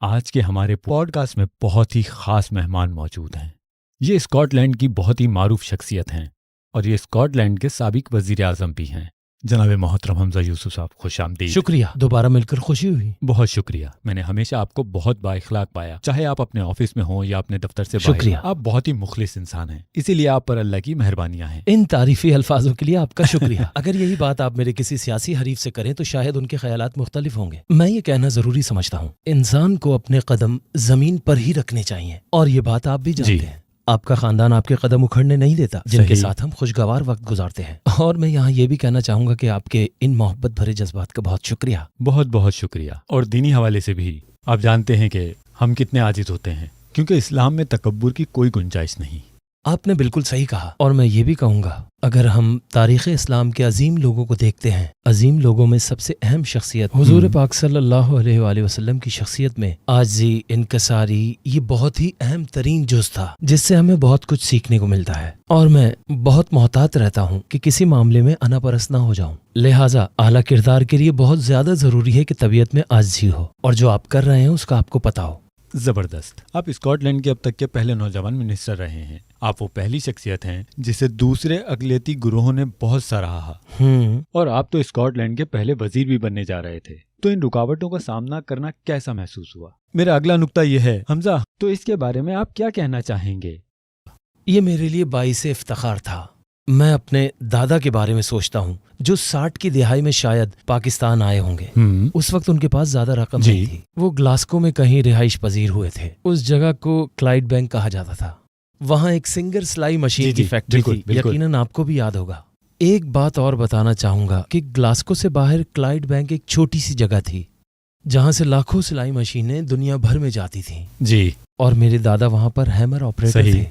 آج کے ہمارے پوڈ کاسٹ میں بہت ہی خاص مہمان موجود ہیں۔ یہ اسکاٹ لینڈ کی بہت ہی معروف شخصیت ہیں اور یہ اسکاٹ لینڈ کے سابق وزیر اعظم بھی ہیں۔ جناب محترم حمزہ یوسف صاحب، خوش آمدید۔ شکریہ، دوبارہ مل کر خوشی ہوئی۔ بہت شکریہ۔ میں نے ہمیشہ آپ کو بہت با اخلاق پایا، چاہے آپ اپنے آفس میں ہوں یا اپنے دفتر سے باہر۔ شکریہ۔ آپ بہت ہی مخلص انسان ہیں، اسی لیے آپ پر اللہ کی مہربانیاں ہیں۔ ان تعریفی الفاظوں کے لیے آپ کا شکریہ۔ اگر یہی بات آپ میرے کسی سیاسی حریف سے کریں تو شاید ان کے خیالات مختلف ہوں گے۔ میں یہ کہنا ضروری سمجھتا ہوں، انسان کو اپنے قدم زمین پر ہی رکھنے چاہیے، اور یہ بات آپ بھی جانتے ہیں۔ آپ کا خاندان آپ کے قدم اکھڑنے نہیں دیتا، جن کے ساتھ ہم خوشگوار وقت گزارتے ہیں۔ اور میں یہاں یہ بھی کہنا چاہوں گا کہ آپ کے ان محبت بھرے جذبات کا بہت شکریہ۔ بہت بہت شکریہ۔ اور دینی حوالے سے بھی آپ جانتے ہیں کہ ہم کتنے عاجز ہوتے ہیں، کیونکہ اسلام میں تکبر کی کوئی گنجائش نہیں۔ آپ نے بالکل صحیح کہا، اور میں یہ بھی کہوں گا، اگر ہم تاریخ اسلام کے عظیم لوگوں کو دیکھتے ہیں، عظیم لوگوں میں سب سے اہم شخصیت حضور پاک صلی اللہ علیہ وآلہ وسلم کی شخصیت میں عاجزی، انکساری، یہ بہت ہی اہم ترین جز تھا، جس سے ہمیں بہت کچھ سیکھنے کو ملتا ہے۔ اور میں بہت محتاط رہتا ہوں کہ کسی معاملے میں انا پرست نہ ہو جاؤں، لہٰذا اعلیٰ کردار کے لیے بہت زیادہ ضروری ہے کہ طبیعت میں عاجزی ہو، اور جو آپ کر رہے ہیں اس کا آپ کو پتہ ہو۔ زبردست۔ آپ اسکاٹ لینڈ کے اب تک کے پہلے نوجوان منسٹر رہے ہیں۔ آپ وہ پہلی شخصیت ہیں جسے دوسرے اقلیتی گروہوں نے بہت سراہا، اور آپ تو اسکاٹ لینڈ کے پہلے وزیر بھی بننے جا رہے تھے۔ تو ان رکاوٹوں کا سامنا کرنا کیسا محسوس ہوا؟ میرا اگلا نقطہ یہ ہے حمزہ، تو اس کے بارے میں آپ کیا کہنا چاہیں گے؟ یہ میرے لیے باعث افتخار تھا۔ میں اپنے دادا کے بارے میں سوچتا ہوں، جو 60 کی دہائی میں شاید پاکستان آئے ہوں گے۔ اس وقت ان کے پاس زیادہ رقم نہیں تھی، وہ گلاسکو میں کہیں رہائش پذیر ہوئے تھے۔ اس جگہ کو کلائڈ بینک کہا جاتا تھا۔ وہاں ایک سنگر سلائی مشین کی فیکٹری تھی، یقیناً آپ کو بھی یاد ہوگا۔ ایک بات اور بتانا چاہوں گا کہ گلاسکو سے باہر کلائڈ بینک ایک چھوٹی سی جگہ تھی جہاں سے لاکھوں سلائی مشینیں دنیا بھر میں جاتی تھیں، اور میرے دادا وہاں پر ہیمر آپریٹر تھے۔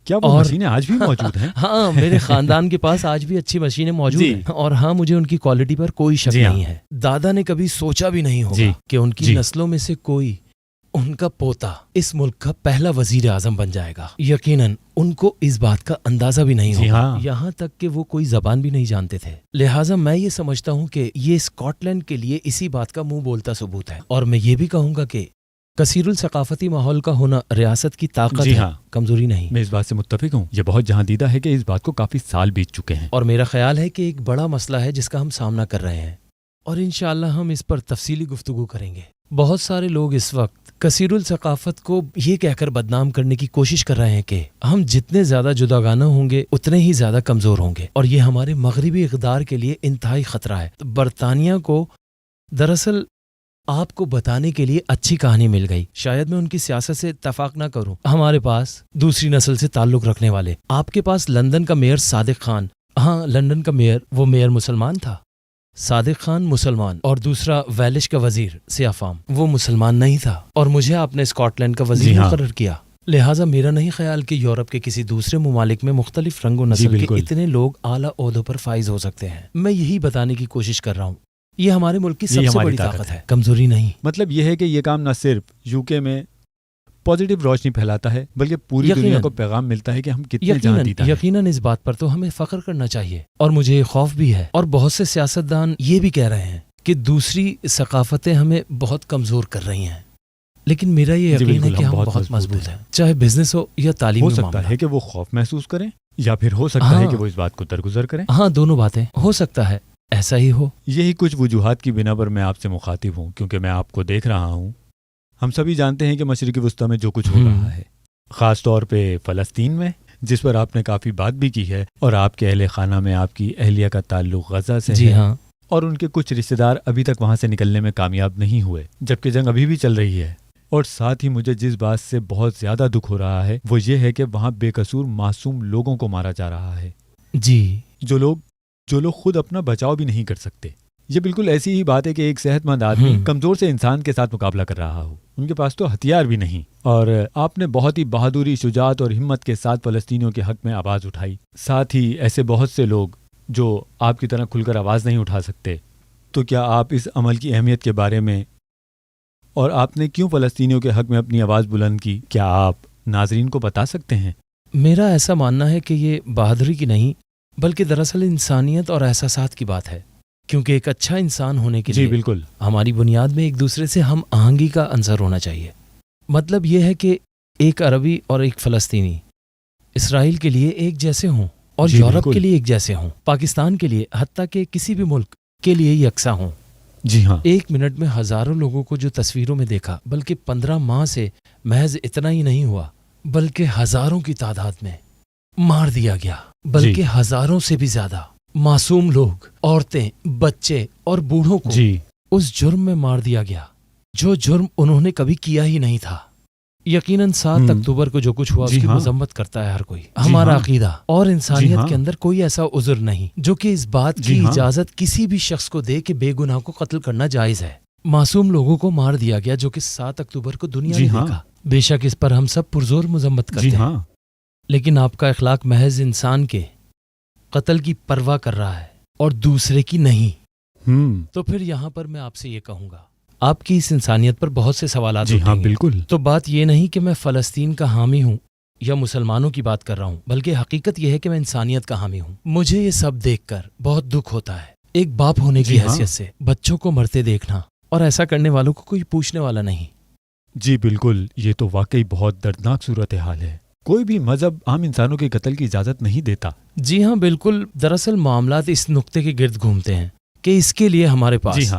کیا وہ مشینیں آج بھی موجود ہیں؟ ہاں، میرے خاندان کے پاس آج بھی اچھی مشینیں موجود ہیں، اور ہاں، مجھے ان کی کوالٹی پر کوئی شک نہیں ہے۔ دادا نے کبھی سوچا بھی نہیں ہوگا کہ ان کی نسلوں میں سے کوئی، ان کا پوتا، اس ملک کا پہلا وزیر اعظم بن جائے گا۔ یقیناً ان کو اس بات کا اندازہ بھی نہیں ہوگا، یہاں تک کہ وہ کوئی زبان بھی نہیں جانتے تھے۔ لہٰذا میں یہ سمجھتا ہوں کہ یہ اسکاٹ لینڈ کے لیے اسی بات کا منہ بولتا ثبوت ہے۔ اور میں یہ بھی کہوں گا کہ کثیر الثقافتی ماحول کا ہونا ریاست کی طاقت ہے، کمزوری نہیں۔ میں اس بات سے متفق ہوں۔ یہ بہت جہاں دیدہ ہے کہ اس بات کو کافی سال بیت چکے ہیں، اور میرا خیال ہے کہ ایک بڑا مسئلہ ہے جس کا ہم سامنا کر رہے ہیں، اور انشاءاللہ ہم اس پر تفصیلی گفتگو کریں گے۔ بہت سارے لوگ اس وقت کثیر الثقافت کو یہ کہہ کر بدنام کرنے کی کوشش کر رہے ہیں کہ ہم جتنے زیادہ جداگانہ ہوں گے اتنے ہی زیادہ کمزور ہوں گے، اور یہ ہمارے مغربی اقدار کے لیے انتہائی خطرہ ہے۔ برطانیہ کو دراصل آپ کو بتانے کے لیے اچھی کہانی مل گئی، شاید میں ان کی سیاست سے اتفاق نہ کروں۔ ہمارے پاس دوسری نسل سے تعلق رکھنے والے، آپ کے پاس لندن کا میئر صادق خان، ہاں لندن کا میئر، وہ میئر مسلمان تھا، صادق خان مسلمان، اور دوسرا ویلش کا وزیر سیاہ فام، وہ مسلمان نہیں تھا، اور مجھے آپ نے اسکاٹ لینڈ کا وزیر مقرر کیا۔ لہٰذا میرا نہیں خیال کہ یورپ کے کسی دوسرے ممالک میں مختلف رنگ و نسل کے اتنے لوگ اعلیٰ عہدوں پر فائز ہو سکتے ہیں۔ میں یہی بتانے کی کوشش کر رہا ہوں، یہ ہمارے ملک کی سب سے بڑی طاقت ہے، کمزوری نہیں۔ مطلب یہ ہے کہ یہ کام نہ صرف یو کے میں پازیٹیو روشنی پھیلاتا ہے بلکہ پوری دنیا کو پیغام ملتا ہے کہ ہم کتنے جہاں دیتا ہے۔ یقیناً اس بات پر تو ہمیں فخر کرنا چاہیے، اور مجھے خوف بھی ہے، اور بہت سے سیاستدان یہ بھی کہہ رہے ہیں کہ دوسری ثقافتیں ہمیں بہت کمزور کر رہی ہیں، لیکن میرا یہ یقین ہے کہ ہم بہت مضبوط ہیں، چاہے بزنس ہو یا تعلیم۔ ہو سکتا ہے کہ وہ خوف محسوس کریں، یا پھر ہو سکتا ہے کہ وہ اس بات کو درگزر کریں۔ ہاں، دونوں باتیں ہو سکتا ہے، ایسا ہی ہو۔ یہی کچھ وجوہات کی بنا پر میں آپ سے مخاطب ہوں، کیونکہ میں آپ کو دیکھ رہا ہوں۔ ہم سبھی جانتے ہیں کہ مشرقی وسطی میں جو کچھ ہو رہا ہے، خاص طور پہ فلسطین میں، جس پر آپ نے کافی بات بھی کی ہے، اور آپ کے اہل خانہ میں آپ کی اہلیہ کا تعلق غزہ سے ہے، اور ان کے کچھ رشتہ دار ابھی تک وہاں سے نکلنے میں کامیاب نہیں ہوئے، جبکہ جنگ ابھی بھی چل رہی ہے۔ اور ساتھ ہی مجھے جس بات سے بہت زیادہ دکھ ہو رہا ہے وہ یہ ہے کہ وہاں بے قصور معصوم لوگوں کو مارا جا رہا ہے، جو لوگ خود اپنا بچاؤ بھی نہیں کر سکتے۔ یہ بالکل ایسی ہی بات ہے کہ ایک صحت مند آدمی کمزور سے انسان کے ساتھ مقابلہ کر رہا ہو، ان کے پاس تو ہتھیار بھی نہیں، اور آپ نے بہت ہی بہادری، شجاعت اور ہمت کے ساتھ فلسطینیوں کے حق میں آواز اٹھائی۔ ساتھ ہی ایسے بہت سے لوگ جو آپ کی طرح کھل کر آواز نہیں اٹھا سکتے۔ تو کیا آپ اس عمل کی اہمیت کے بارے میں، اور آپ نے کیوں فلسطینیوں کے حق میں اپنی آواز بلند کی، کیا آپ ناظرین کو بتا سکتے ہیں؟ میرا ایسا ماننا ہے کہ یہ بہادری کی نہیں بلکہ دراصل انسانیت اور احساسات کی بات ہے کیونکہ ایک اچھا انسان ہونے کے جی لیے بالکل ہماری بنیاد میں ایک دوسرے سے ہم آہنگی کا عنصر ہونا چاہیے. مطلب یہ ہے کہ ایک عربی اور ایک فلسطینی اسرائیل کے لیے ایک جیسے ہوں اور جی یورپ بالکل. کے لیے ایک جیسے ہوں، پاکستان کے لیے حتیٰ کہ کسی بھی ملک کے لیے یکساں ہوں. جی ہاں. ایک منٹ میں ہزاروں لوگوں کو جو تصویروں میں دیکھا، بلکہ 15 ماہ سے محض اتنا ہی نہیں ہوا بلکہ ہزاروں کی تعداد میں مار دیا گیا، بلکہ ہزاروں سے بھی زیادہ معصوم لوگ، عورتیں، بچے اور بوڑھوں کو جی اس جرم میں مار دیا گیا جو جرم انہوں نے کبھی کیا ہی نہیں تھا. یقیناً 7 اکتوبر کو جو کچھ ہوا اس کی مذمت کرتا ہے ہر کوئی. ہمارا عقیدہ اور انسانیت کے اندر کوئی ایسا عذر نہیں جو کہ اس بات کی اجازت کسی بھی شخص کو دے کہ بے گناہ کو قتل کرنا جائز ہے. معصوم لوگوں کو مار دیا گیا جو کہ 7 اکتوبر کو دنیا نے دیکھا. بے شک اس پر ہم سب پرزور مذمت کرتے ہیں، لیکن آپ کا اخلاق محض انسان کے قتل کی پرواہ کر رہا ہے اور دوسرے کی نہیں. تو پھر یہاں پر میں آپ سے یہ کہوں گا، آپ کی اس انسانیت پر بہت سے سوالات جی ہاں بالکل. تو بات یہ نہیں کہ میں فلسطین کا حامی ہوں یا مسلمانوں کی بات کر رہا ہوں، بلکہ حقیقت یہ ہے کہ میں انسانیت کا حامی ہوں. مجھے یہ سب دیکھ کر بہت دکھ ہوتا ہے، ایک باپ ہونے کی حیثیت سے بچوں کو مرتے دیکھنا، اور ایسا کرنے والوں کو کوئی پوچھنے والا نہیں. جی بالکل، یہ تو واقعی بہت دردناک صورتحال ہے. کوئی بھی مذہب عام انسانوں کے قتل کی اجازت نہیں دیتا. جی ہاں بالکل. دراصل معاملات اس نقطے کے گرد گھومتے ہیں کہ اس کے لیے ہمارے پاس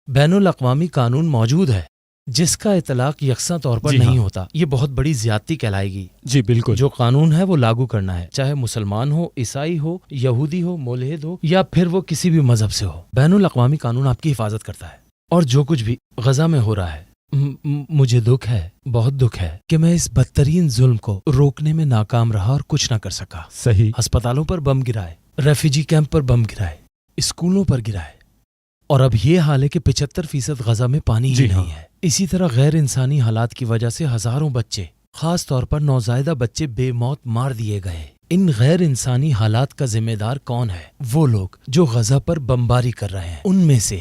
بین الاقوامی قانون موجود ہے جس کا اطلاق یکساں طور پر نہیں ہوتا. یہ بہت بڑی زیادتی کہلائے گی. جی بالکل. جو قانون ہے وہ لاگو کرنا ہے، چاہے مسلمان ہو، عیسائی ہو، یہودی ہو، ملحد ہو، یا پھر وہ کسی بھی مذہب سے ہو. بین الاقوامی قانون آپ کی حفاظت کرتا ہے. اور جو کچھ بھی غزہ میں ہو رہا ہے، مجھے دکھ ہے، بہت دکھ ہے کہ میں اس بدترین ظلم کو روکنے میں ناکام رہا اور کچھ نہ کر سکا. صحیح. ہسپتالوں پر بم گرائے، ریفیوجی کیمپ پر بم گرائے، اسکولوں پر گرائے، اور اب یہ حال ہے کہ 75% غزہ میں پانی ہی نہیں ہے. اسی طرح غیر انسانی حالات کی وجہ سے ہزاروں بچے، خاص طور پر نوزائیدہ بچے بے موت مار دیے گئے. ان غیر انسانی حالات کا ذمہ دار کون ہے؟ وہ لوگ جو غزہ پر بمباری کر رہے ہیں. ان میں سے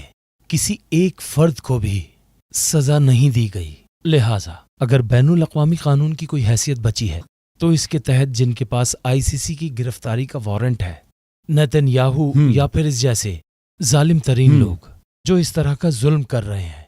کسی ایک فرد کو بھی سزا نہیں دی گئی. لہٰذا اگر بین الاقوامی قانون کی کوئی حیثیت بچی ہے تو اس کے تحت جن کے پاس ICC کی گرفتاری کا وارنٹ ہے، نیتن یاہو یا پھر اس جیسے ظالم ترین لوگ جو اس طرح کا ظلم کر رہے ہیں،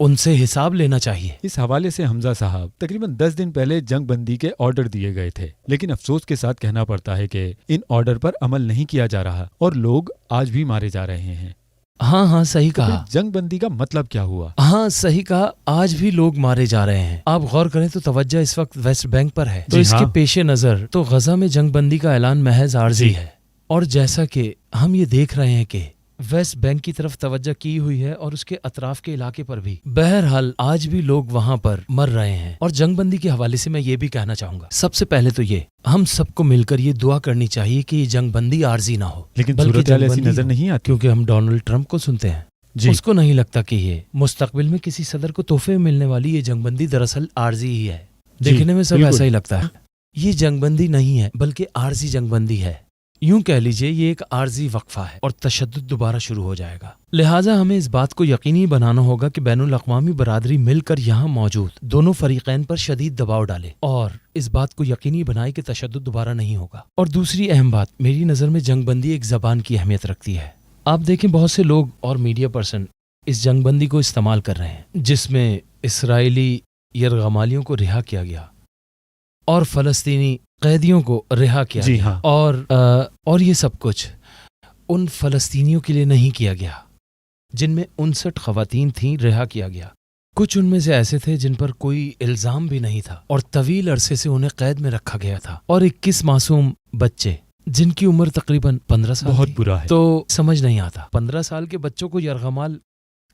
ان سے حساب لینا چاہیے. اس حوالے سے حمزہ صاحب تقریباً 10 دن پہلے جنگ بندی کے آرڈر دیے گئے تھے، لیکن افسوس کے ساتھ کہنا پڑتا ہے کہ ان آرڈر پر عمل نہیں کیا جا رہا اور لوگ آج بھی مارے جا رہے ہیں. ہاں صحیح کہا. جنگ بندی کا مطلب کیا ہوا؟ ہاں صحیح کہا، آج بھی لوگ مارے جا رہے ہیں. آپ غور کریں تو توجہ اس وقت ویسٹ بینک پر ہے، تو اس کے پیش نظر تو غزہ میں جنگ بندی کا اعلان محض عارضی ہے. اور جیسا کہ ہم یہ دیکھ رہے ہیں کہ ویسٹ بینک کی طرف توجہ کی ہوئی ہے اور اس کے اطراف کے علاقے پر بھی، بہرحال آج بھی لوگ وہاں پر مر رہے ہیں. اور جنگ بندی کے حوالے سے میں یہ بھی کہنا چاہوں گا، سب سے پہلے تو یہ ہم سب کو مل کر یہ دعا کرنی چاہیے کہ یہ جنگ بندی عارضی نہ ہو، لیکن صورتحال ایسی نظر نہیں آتی، کیونکہ ہم ڈونلڈ ٹرمپ کو سنتے ہیں. اس کو نہیں لگتا کہ یہ مستقبل میں کسی صدر کو تحفے میں ملنے والی یہ جنگ بندی دراصل عارضی ہی ہے. دیکھنے میں سب ایسا ہی لگتا ہے. یہ جنگ بندی نہیں ہے بلکہ عارضی جنگ بندی ہے. یوں کہہ لیجئے یہ ایک عارضی وقفہ ہے اور تشدد دوبارہ شروع ہو جائے گا. لہٰذا ہمیں اس بات کو یقینی بنانا ہوگا کہ بین الاقوامی برادری مل کر یہاں موجود دونوں فریقین پر شدید دباؤ ڈالے اور اس بات کو یقینی بنائے کہ تشدد دوبارہ نہیں ہوگا. اور دوسری اہم بات، میری نظر میں جنگ بندی ایک زبان کی اہمیت رکھتی ہے. آپ دیکھیں بہت سے لوگ اور میڈیا پرسن اس جنگ بندی کو استعمال کر رہے ہیں جس میں اسرائیلی یرغمالیوں کو رہا کیا گیا اور فلسطینی قیدیوں کو رہا کیا گیا. اور یہ سب کچھ ان فلسطینیوں کے لیے نہیں کیا گیا جن میں 59 خواتین تھیں رہا کیا گیا. کچھ ان میں سے ایسے تھے جن پر کوئی الزام بھی نہیں تھا اور طویل عرصے سے انہیں قید میں رکھا گیا تھا. اور 21 معصوم بچے جن کی عمر تقریباً 15 سال بہت برا ہے. تو سمجھ نہیں آتا 15 سال کے بچوں کو یرغمال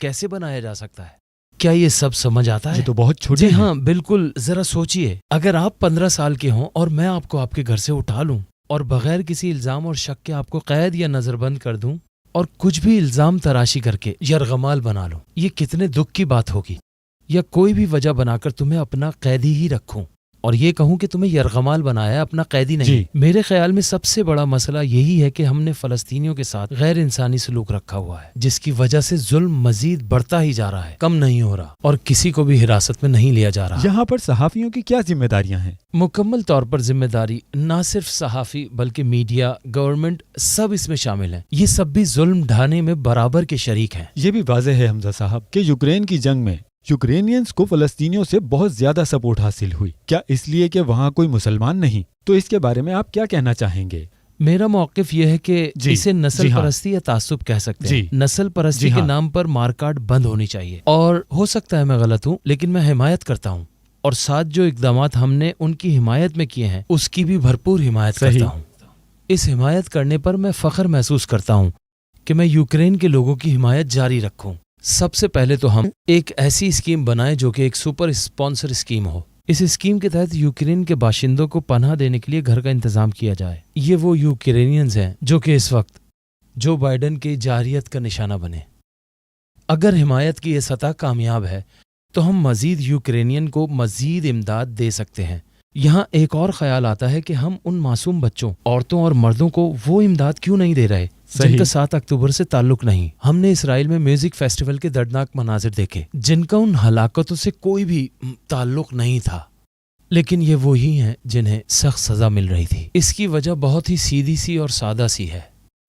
کیسے بنایا جا سکتا ہے؟ کیا یہ سب سمجھ آتا ہے؟ یہ تو بہت چھوٹے ہیں. ہاں بالکل. ذرا سوچئے، اگر آپ 15 سال کے ہوں اور میں آپ کو آپ کے گھر سے اٹھا لوں اور بغیر کسی الزام اور شک کے آپ کو قید یا نظر بند کر دوں اور کچھ بھی الزام تراشی کر کے یرغمال بنا لوں، یہ کتنے دکھ کی بات ہوگی. یا کوئی بھی وجہ بنا کر تمہیں اپنا قیدی ہی رکھوں، اور یہ کہوں کہ تمہیں یرغمال بنایا اپنا قیدی نہیں. جی. میرے خیال میں سب سے بڑا مسئلہ یہی ہے کہ ہم نے فلسطینیوں کے ساتھ غیر انسانی سلوک رکھا ہوا ہے، جس کی وجہ سے ظلم مزید بڑھتا ہی جا رہا ہے، کم نہیں ہو رہا، اور کسی کو بھی حراست میں نہیں لیا جا رہا. یہاں پر صحافیوں کی کیا ذمہ داریاں ہیں؟ مکمل طور پر ذمہ داری نہ صرف صحافی بلکہ میڈیا، گورنمنٹ، سب اس میں شامل ہیں. یہ سب بھی ظلم ڈھانے میں برابر کے شریک ہیں. یہ بھی واضح ہے حمزہ صاحب کہ یوکرین کی جنگ میں یوکرینینز کو فلسطینیوں سے بہت زیادہ سپورٹ حاصل ہوئی. کیا اس لیے کہ وہاں کوئی مسلمان نہیں؟ تو اس کے بارے میں آپ کیا کہنا چاہیں گے؟ میرا موقف یہ ہے کہ اسے نسل پرستی یا تعصب کہہ سکتے ہیں. نسل پرستی کے نام پر مارکاٹ بند ہونی چاہیے. اور ہو سکتا ہے میں غلط ہوں، لیکن میں حمایت کرتا ہوں، اور ساتھ جو اقدامات ہم نے ان کی حمایت میں کیے ہیں اس کی بھی بھرپور حمایت کرتا ہوں. اس حمایت کرنے پر میں فخر محسوس کرتا ہوں کہ میں یوکرین کے لوگوں کی حمایت جاری رکھوں. سب سے پہلے تو ہم ایک ایسی اسکیم بنائیں جو کہ ایک سپر اسپانسر اسکیم ہو. اس اسکیم کے تحت یوکرین کے باشندوں کو پناہ دینے کے لیے گھر کا انتظام کیا جائے. یہ وہ یوکرینینز ہیں جو کہ اس وقت جو بائیڈن کی جارحیت کا نشانہ بنے. اگر حمایت کی یہ سطح کامیاب ہے تو ہم مزید یوکرینین کو مزید امداد دے سکتے ہیں. یہاں ایک اور خیال آتا ہے کہ ہم ان معصوم بچوں، عورتوں اور مردوں کو وہ امداد کیوں نہیں دے رہے جن کا 7 اکتوبر سے تعلق نہیں. ہم نے اسرائیل میں میوزک فیسٹیول کے دردناک مناظر دیکھے جن کا ان ہلاکتوں سے کوئی بھی تعلق نہیں تھا، لیکن یہ وہی ہیں جنہیں سخت سزا مل رہی تھی. اس کی وجہ بہت ہی سیدھی سی اور سادہ سی ہے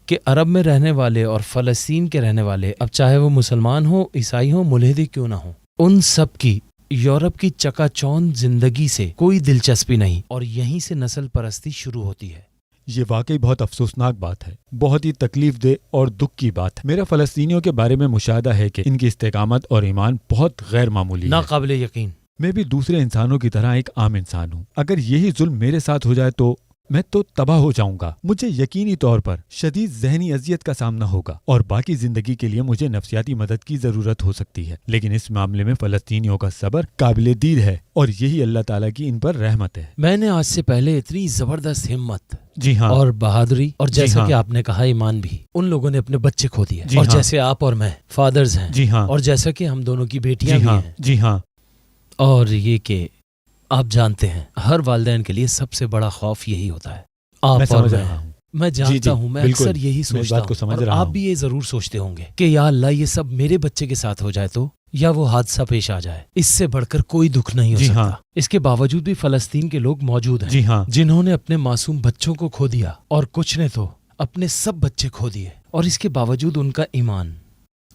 کہ عرب میں رہنے والے اور فلسطین کے رہنے والے، اب چاہے وہ مسلمان ہوں، عیسائی ہوں، ملحدی کیوں نہ ہوں، ان سب کی یورپ کی چکا چوند زندگی سے کوئی دلچسپی نہیں، اور یہیں سے نسل پرستی شروع ہوتی ہے. یہ واقعی بہت افسوسناک بات ہے، بہت ہی تکلیف دہ اور دکھ کی بات ہے. میرا فلسطینیوں کے بارے میں مشاہدہ ہے کہ ان کی استقامت اور ایمان بہت غیر معمولی ہے، ناقابل یقین. میں بھی دوسرے انسانوں کی طرح ایک عام انسان ہوں. اگر یہی ظلم میرے ساتھ ہو جائے تو میں تو تباہ ہو جاؤں گا. مجھے یقینی طور پر شدید ذہنی اذیت کا سامنا ہوگا اور باقی زندگی کے لیے مجھے نفسیاتی مدد کی ضرورت ہو سکتی ہے. لیکن اس معاملے میں فلسطینیوں کا صبر قابل دید ہے اور یہی اللہ تعالیٰ کی ان پر رحمت ہے. میں نے آج سے پہلے اتنی زبردست ہمت جی ہاں اور بہادری اور جیسا کہ آپ نے کہا ایمان بھی، ان لوگوں نے اپنے بچے کھو دیے، اور جیسے آپ اور میں فادرز ہیں، جی ہاں، اور جیسا کہ ہم دونوں کی بیٹیاں بھی ہیں، جی ہاں، اور یہ کہ آپ جانتے ہیں ہر والدین کے لیے سب سے بڑا خوف یہی ہوتا ہے. آپ اور میں جانتا ہوں، میں اکثر یہی سوچتا ہوں، اور آپ بھی یہ ضرور سوچتے ہوں گے کہ یا اللہ یہ سب میرے بچے کے ساتھ ہو جائے تو، یا وہ حادثہ پیش آ جائے. اس سے بڑھ کر کوئی دکھ نہیں ہو سکتا. اس کے باوجود بھی فلسطین کے لوگ موجود ہیں جنہوں نے اپنے معصوم بچوں کو کھو دیا، اور کچھ نے تو اپنے سب بچے کھو دیے، اور اس کے باوجود ان کا ایمان،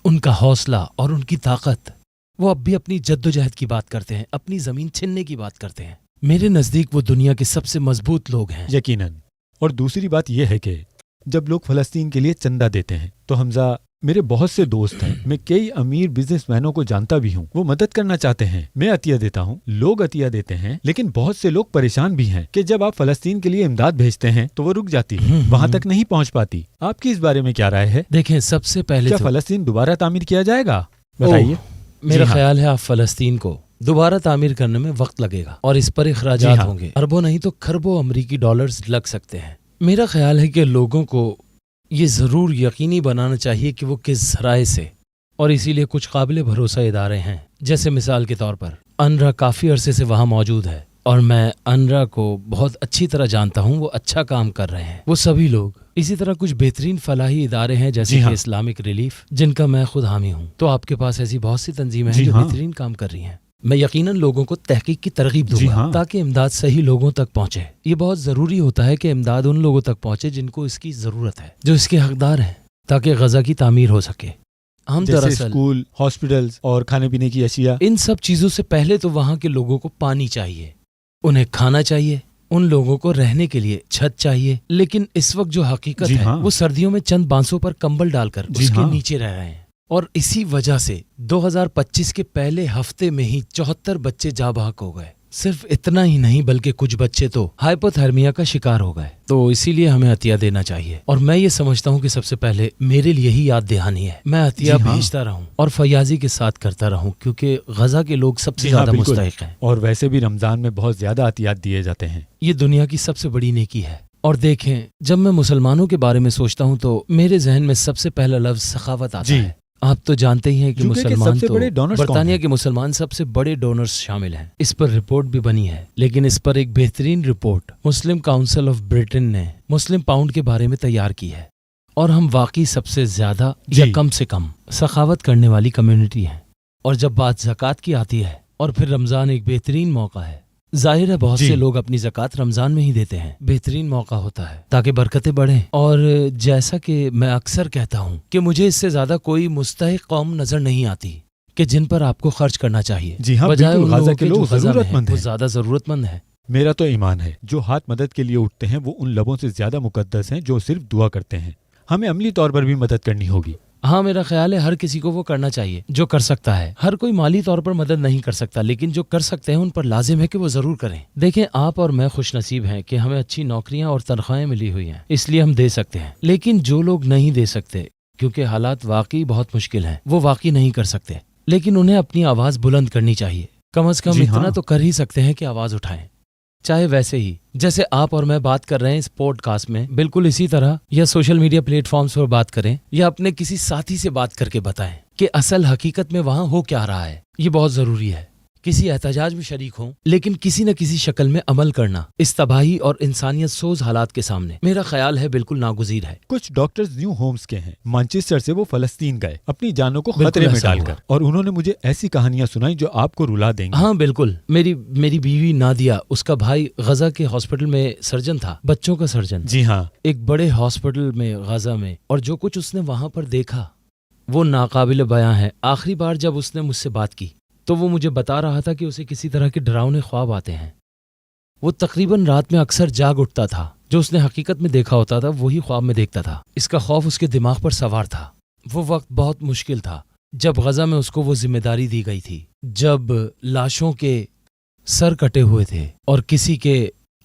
ان کا حوصلہ اور ان کی طاقت، وہ اب بھی اپنی جدوجہد کی بات کرتے ہیں، اپنی زمین چھیننے کی بات کرتے ہیں. میرے نزدیک وہ دنیا کے سب سے مضبوط لوگ ہیں. یقیناً. اور دوسری بات یہ ہے کہ جب لوگ فلسطین کے لیے چندہ دیتے ہیں تو حمزہ، میرے بہت سے دوست ہیں، میں کئی امیر بزنس مینوں کو جانتا بھی ہوں، وہ مدد کرنا چاہتے ہیں، میں عطیہ دیتا ہوں، لوگ عطیہ دیتے ہیں، لیکن بہت سے لوگ پریشان بھی ہیں کہ جب آپ فلسطین کے لیے امداد بھیجتے ہیں تو وہ رک جاتی ہے، وہاں تک نہیں پہنچ پاتی. آپ کی اس بارے میں کیا رائے ہے؟ دیکھیں، سب سے پہلے کیا فلسطین دوبارہ تعمیر کیا جائے گا؟ بتائیے. میرا خیال ہے آپ فلسطین کو دوبارہ تعمیر کرنے میں وقت لگے گا، اور اس پر اخراجات ہوں گے، اربوں نہیں تو کھربوں امریکی ڈالرز لگ سکتے ہیں. میرا خیال ہے کہ لوگوں کو یہ ضرور یقینی بنانا چاہیے کہ وہ کس ذرائع سے، اور اسی لیے کچھ قابل بھروسہ ادارے ہیں، جیسے مثال کے طور پر انرا کافی عرصے سے وہاں موجود ہے، اور میں انرا کو بہت اچھی طرح جانتا ہوں، وہ اچھا کام کر رہے ہیں، وہ سبھی لوگ. اسی طرح کچھ بہترین فلاحی ادارے ہیں جیسے کہ اسلامک ریلیف، جن کا میں خود حامی ہوں. تو آپ کے پاس ایسی بہت سی تنظیمیں ہیں جو بہترین کام کر رہی ہیں. میں یقیناً لوگوں کو تحقیق کی ترغیب دوں گا تاکہ امداد صحیح لوگوں تک پہنچے. یہ بہت ضروری ہوتا ہے کہ امداد ان لوگوں تک پہنچے جن کو اس کی ضرورت ہے، جو اس کے حقدار ہیں، تاکہ غزہ کی تعمیر ہو سکے. ہم دراصل اسکول، ہاسپٹلز اور کھانے پینے کی اشیاء، ان سب چیزوں سے پہلے تو وہاں کے لوگوں کو پانی چاہیے، انہیں کھانا چاہیے، ان لوگوں کو رہنے کے لیے چھت چاہیے. لیکن اس وقت جو حقیقت ہے وہ سردیوں میں چند بانسوں پر کمبل ڈال کر اس کے نیچے رہ رہے ہیں، اور اسی وجہ سے 2025 کے پہلے ہفتے میں ہی 74 بچے جاں بحق ہو گئے. صرف اتنا ہی نہیں بلکہ کچھ بچے تو ہائپوتھرمیا کا شکار ہو گئے. تو اسی لیے ہمیں عطیہ دینا چاہیے، اور میں یہ سمجھتا ہوں کہ سب سے پہلے میرے لیے ہی یاد دہانی ہے، میں عطیہ بھیجتا رہوں اور فیاضی کے ساتھ کرتا رہوں، کیونکہ غزہ کے لوگ سب سے زیادہ مستحق ہیں. اور ویسے بھی رمضان میں بہت زیادہ عطیات دیے جاتے ہیں. یہ دنیا کی سب سے بڑی نیکی ہے. اور دیکھیں، جب میں مسلمانوں کے بارے میں سوچتا ہوں تو میرے ذہن میں سب سے پہلا لفظ سخاوت آتا ہے. آپ تو جانتے ہی ہیں کہ مسلمان تو برطانیہ برطانیہ کے مسلمان سب سے بڑے ڈونرز شامل ہیں. اس پر رپورٹ بھی بنی ہے، لیکن اس پر ایک بہترین report Muslim council of Britain نے مسلم پاؤنڈ کے بارے میں تیار کی ہے، اور ہم واقعی سب سے زیادہ یا کم سے کم سخاوت کرنے والی کمیونٹی ہیں. اور جب بات زکوٰۃ کی آتی ہے، اور پھر رمضان ایک بہترین موقع ہے. ظاہر ہے بہت سے لوگ اپنی زکوٰۃ رمضان میں ہی دیتے ہیں. بہترین موقع ہوتا ہے تاکہ برکتیں بڑھیں. اور جیسا کہ میں اکثر کہتا ہوں کہ مجھے اس سے زیادہ کوئی مستحق قوم نظر نہیں آتی کہ جن پر آپ کو خرچ کرنا چاہیے. جی ہاں، بجائے ان غزہ لوگوں کے کے لوگ جو غزہ میں ضرورت ہیں مند وہ ہیں. زیادہ ضرورت مند ہے. میرا تو ایمان ہے جو ہاتھ مدد کے لیے اٹھتے ہیں وہ ان لبوں سے زیادہ مقدس ہیں جو صرف دعا کرتے ہیں. ہمیں عملی طور پر بھی مدد کرنی ہوگی. ہاں، میرا خیال ہے ہر کسی کو وہ کرنا چاہیے جو کر سکتا ہے. ہر کوئی مالی طور پر مدد نہیں کر سکتا، لیکن جو کر سکتے ہیں ان پر لازم ہے کہ وہ ضرور کریں. دیکھیں، آپ اور میں خوش نصیب ہیں کہ ہمیں اچھی نوکریاں اور تنخواہیں ملی ہوئی ہیں، اس لیے ہم دے سکتے ہیں. لیکن جو لوگ نہیں دے سکتے کیونکہ حالات واقعی بہت مشکل ہیں، وہ واقعی نہیں کر سکتے، لیکن انہیں اپنی آواز بلند کرنی چاہیے. کم از کم اتنا تو کر ہی سکتے ہیں کہ آواز اٹھائیں. چاہے ویسے ہی جیسے آپ اور میں بات کر رہے ہیں اس پوڈ کاسٹ میں، بالکل اسی طرح یا سوشل میڈیا پلیٹ فارمز پر بات کریں یا اپنے کسی ساتھی سے بات کر کے بتائیں کہ اصل حقیقت میں وہاں ہو کیا رہا ہے. یہ بہت ضروری ہے. کسی احتجاج میں شریک ہوں، لیکن کسی نہ کسی شکل میں عمل کرنا اس تباہی اور انسانیت سوز حالات کے سامنے میرا خیال ہے بالکل ناگزیر ہے. کچھ ڈاکٹرز نیو ہومز کے ہیں. مانچسٹر سے وہ فلسطین گئے اپنی جانوں کو خطرے میں ڈال کر، اور انہوں نے مجھے ایسی کہانیاں سنائی جو آپ کو رلا دیں گی. ہاں بالکل. میری بیوی نادیہ، اس کا بھائی غزہ کے ہاسپٹل میں سرجن تھا، بچوں کا سرجن. جی ہاں، ایک بڑے ہاسپٹل میں غزہ میں، اور جو کچھ اس نے وہاں پر دیکھا وہ ناقابل بیاں ہے. آخری بار جب اس نے مجھ سے بات کی تو وہ مجھے بتا رہا تھا کہ اسے کسی طرح کے ڈراؤنے خواب آتے ہیں. وہ تقریباً رات میں اکثر جاگ اٹھتا تھا. جو اس نے حقیقت میں دیکھا ہوتا تھا وہی خواب میں دیکھتا تھا. اس کا خوف اس کے دماغ پر سوار تھا. وہ وقت بہت مشکل تھا جب غزہ میں اس کو وہ ذمہ داری دی گئی تھی، جب لاشوں کے سر کٹے ہوئے تھے اور کسی کے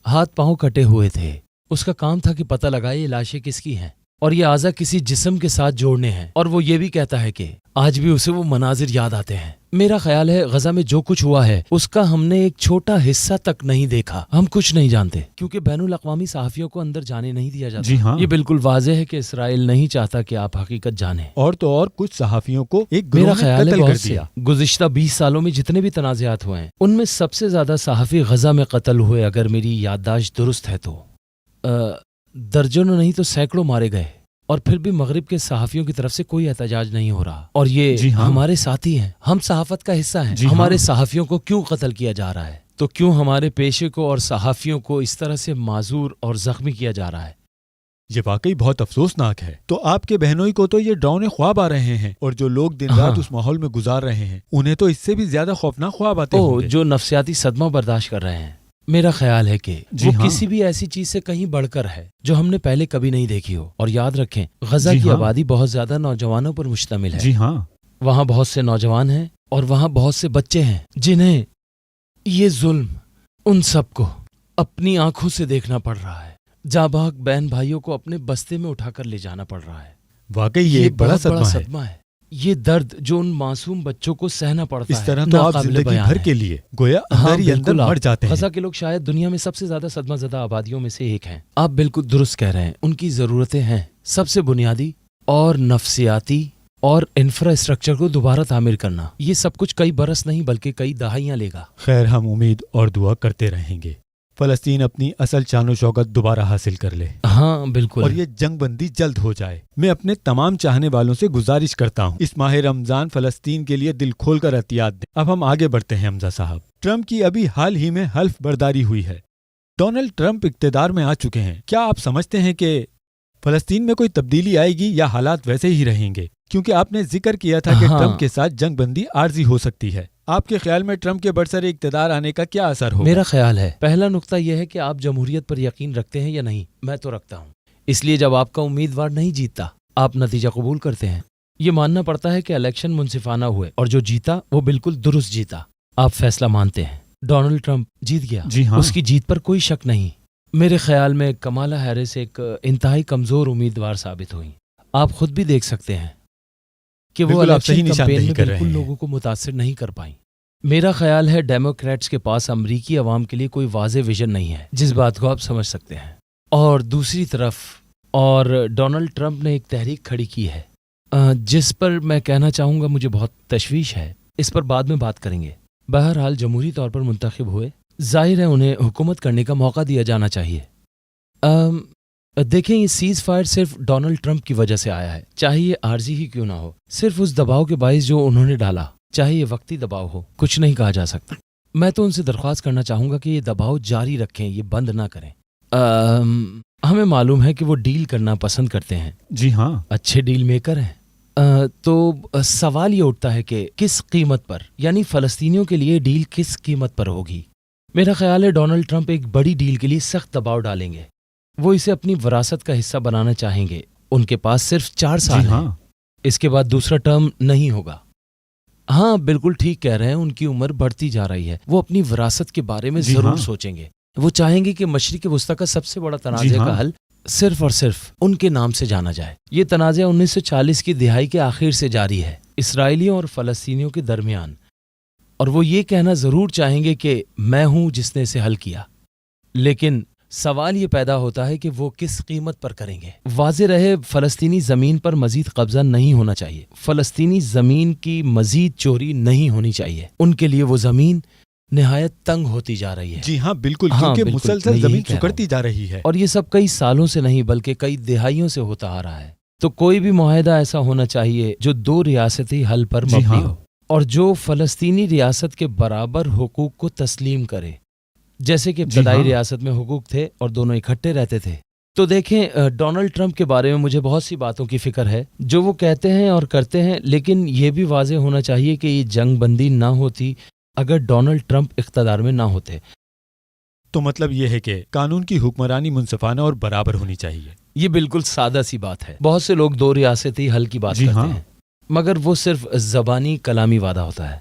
ہاتھ پاؤں کٹے ہوئے تھے. اس کا کام تھا کہ پتہ لگائے یہ لاشیں کس کی ہیں اور یہ اعضا کسی جسم کے ساتھ جوڑنے ہیں. اور وہ یہ بھی کہتا ہے کہ آج بھی اسے وہ مناظر یاد آتے ہیں. میرا خیال ہے غزہ میں جو کچھ ہوا ہے اس کا ہم نے ایک چھوٹا حصہ تک نہیں دیکھا. ہم کچھ نہیں جانتے کیونکہ بین الاقوامی صحافیوں کو اندر جانے نہیں دیا جاتا. جی ہاں، یہ بالکل واضح ہے کہ اسرائیل نہیں چاہتا کہ آپ حقیقت جانیں. اور تو اور کچھ صحافیوں کو ایک گروہ میرا میں خیال ہے قتل کر بہت سے دیا. گزشتہ 20 سالوں میں جتنے بھی تنازعات ہوئے ہیں ان میں سب سے زیادہ صحافی غزہ میں قتل ہوئے. اگر میری یادداشت درست ہے تو درجنوں نہیں تو سینکڑوں مارے گئے، اور پھر بھی مغرب کے صحافیوں کی طرف سے کوئی احتجاج نہیں ہو رہا. اور یہ جی ہاں، ہمارے ساتھی ہیں، ہم صحافت کا حصہ ہیں. جی ہاں، ہمارے صحافیوں کو کیوں قتل کیا جا رہا ہے؟ تو کیوں ہمارے پیشے کو اور صحافیوں کو اس طرح سے معذور اور زخمی کیا جا رہا ہے؟ یہ واقعی بہت افسوسناک ہے. تو آپ کے بہنوئی کو تو یہ ڈراؤنے خواب آ رہے ہیں، اور جو لوگ دن رات اس ماحول میں گزار رہے ہیں انہیں تو اس سے بھی زیادہ خوفناک خواب آتے ہوں گے. جو نفسیاتی صدمہ برداشت کر رہے ہیں. میرا خیال ہے کہ وہ کسی بھی ایسی چیز سے کہیں بڑھ کر ہے جو ہم نے پہلے کبھی نہیں دیکھی ہو. اور یاد رکھیں غزہ کی آبادی بہت زیادہ نوجوانوں پر مشتمل ہے. جی ہاں، وہاں بہت سے نوجوان ہیں اور وہاں بہت سے بچے ہیں جنہیں یہ ظلم ان سب کو اپنی آنکھوں سے دیکھنا پڑ رہا ہے. جاں بحق بہن بھائیوں کو اپنے بستے میں اٹھا کر لے جانا پڑ رہا ہے. واقعی یہ ایک بڑا صدمہ ہے. یہ درد جو ان معصوم بچوں کو سہنا پڑتا ہے، اس طرح تو آپ زندگی بھر کے لیے گویا اندر ہی اندر مر جاتے ہیں. غزہ کے لوگ شاید دنیا میں سب سے زیادہ صدمہ زدہ آبادیوں میں سے ایک ہیں. آپ بالکل درست کہہ رہے ہیں. ان کی ضرورتیں ہیں سب سے بنیادی اور نفسیاتی اور انفراسٹرکچر کو دوبارہ تعمیر کرنا. یہ سب کچھ کئی برس نہیں بلکہ کئی دہائیاں لے گا. خیر، ہم امید اور دعا کرتے رہیں گے فلسطین اپنی اصل شان و شوکت دوبارہ حاصل کر لے. ہاں بالکل. اور یہ جنگ بندی جلد ہو جائے. میں اپنے تمام چاہنے والوں سے گزارش کرتا ہوں اس ماہ رمضان فلسطین کے لیے دل کھول کر احتیاط دیں. اب ہم آگے بڑھتے ہیں. حمزہ صاحب، ٹرمپ کی ابھی حال ہی میں حلف برداری ہوئی ہے. ڈونلڈ ٹرمپ اقتدار میں آ چکے ہیں. کیا آپ سمجھتے ہیں کہ فلسطین میں کوئی تبدیلی آئے گی یا حالات ویسے ہی رہیں گے؟ کیونکہ آپ نے ذکر کیا تھا کہ ٹرمپ کے ساتھ جنگ بندی عارضی ہو سکتی ہے. آپ کے خیال میں ٹرمپ کے برسر اقتدار آنے کا کیا اثر ہوگا؟ میرا خیال ہے پہلا نقطہ یہ ہے کہ آپ جمہوریت پر یقین رکھتے ہیں یا نہیں. میں تو رکھتا ہوں. اس لیے جب آپ کا امیدوار نہیں جیتتا آپ نتیجہ قبول کرتے ہیں. یہ ماننا پڑتا ہے کہ الیکشن منصفانہ ہوئے اور جو جیتا وہ بالکل درست جیتا. آپ فیصلہ مانتے ہیں. ڈونلڈ ٹرمپ جیت گیا. جی ہاں. اس کی جیت پر کوئی شک نہیں. میرے خیال میں کمالا ہیرس ایک انتہائی کمزور امیدوار ثابت ہوئی. آپ خود بھی دیکھ سکتے ہیں کہ وہ الیکشن کمپین میں بالکل لوگوں کو متاثر نہیں کر پائیں. میرا خیال ہے ڈیموکریٹس کے پاس امریکی عوام کے لیے کوئی واضح ویژن نہیں ہے، جس بات کو آپ سمجھ سکتے ہیں. اور دوسری طرف ڈونلڈ ٹرمپ نے ایک تحریک کھڑی کی ہے جس پر میں کہنا چاہوں گا مجھے بہت تشویش ہے، اس پر بعد میں بات کریں گے۔ بہرحال جمہوری طور پر منتخب ہوئے، ظاہر ہے انہیں حکومت کرنے کا موقع دیا جانا چاہیے۔ دیکھیں یہ سیز فائر صرف ڈونلڈ ٹرمپ کی وجہ سے آیا ہے، چاہے یہ عارضی ہی کیوں نہ ہو، صرف اس دباؤ کے باعث جو انہوں نے ڈالا، چاہے یہ وقتی دباؤ ہو، کچھ نہیں کہا جا سکتا۔ میں تو ان سے درخواست کرنا چاہوں گا کہ یہ دباؤ جاری رکھیں، یہ بند نہ کریں۔ ہمیں معلوم ہے کہ وہ ڈیل کرنا پسند کرتے ہیں، جی ہاں، اچھے ڈیل میکر ہیں۔ تو سوال یہ اٹھتا ہے کہ کس قیمت پر، یعنی فلسطینیوں کے لیے ڈیل کس قیمت پر ہوگی؟ میرا خیال ہے ڈونلڈ ٹرمپ ایک بڑی ڈیل کے لیے سخت دباؤ ڈالیں گے، وہ اسے اپنی وراثت کا حصہ بنانا چاہیں گے۔ ان کے پاس صرف 4 سال ہیں، اس کے بعد دوسرا ٹرم نہیں ہوگا۔ ہاں بالکل ٹھیک کہہ رہے ہیں، ان کی عمر بڑھتی جا رہی ہے، وہ اپنی وراثت کے بارے میں ضرور سوچیں گے۔ وہ چاہیں گے کہ مشرق وسطیٰ کا سب سے بڑا تنازع کا حل صرف اور صرف ان کے نام سے جانا جائے۔ یہ تنازع 1940 کی دہائی کے آخر سے جاری ہے، اسرائیلیوں اور فلسطینیوں کے درمیان، اور وہ یہ کہنا ضرور چاہیں گے کہ میں ہوں جس نے اسے حل کیا، لیکن سوال یہ پیدا ہوتا ہے کہ وہ کس قیمت پر کریں گے۔ واضح رہے فلسطینی زمین پر مزید قبضہ نہیں ہونا چاہیے، فلسطینی زمین کی مزید چوری نہیں ہونی چاہیے، ان کے لیے وہ زمین نہایت تنگ ہوتی جا رہی ہے۔ جی ہاں بالکل، کیونکہ مسلسل زمین سکڑتی جا رہی ہے، اور یہ سب کئی سالوں سے نہیں بلکہ کئی دہائیوں سے ہوتا آ رہا ہے۔ تو کوئی بھی معاہدہ ایسا ہونا چاہیے جو 2 ریاستی حل پر مبنی ہو، اور جو فلسطینی ریاست کے برابر حقوق کو تسلیم کرے، جیسے کہ ابتدائی ریاست میں حقوق تھے اور دونوں اکٹھے رہتے تھے۔ تو دیکھیں ڈونلڈ ٹرمپ کے بارے میں مجھے بہت سی باتوں کی فکر ہے جو وہ کہتے ہیں اور کرتے ہیں، لیکن یہ بھی واضح ہونا چاہیے کہ یہ جنگ بندی نہ ہوتی اگر ڈونلڈ ٹرمپ اقتدار میں نہ ہوتے۔ تو مطلب یہ ہے کہ قانون کی حکمرانی منصفانہ اور برابر ہونی چاہیے۔ یہ بالکل سادہ سی بات ہے۔ بہت سے لوگ 2 ریاستی حل کی بات کرتے ہیں، مگر وہ صرف زبانی کلامی وعدہ ہوتا ہے۔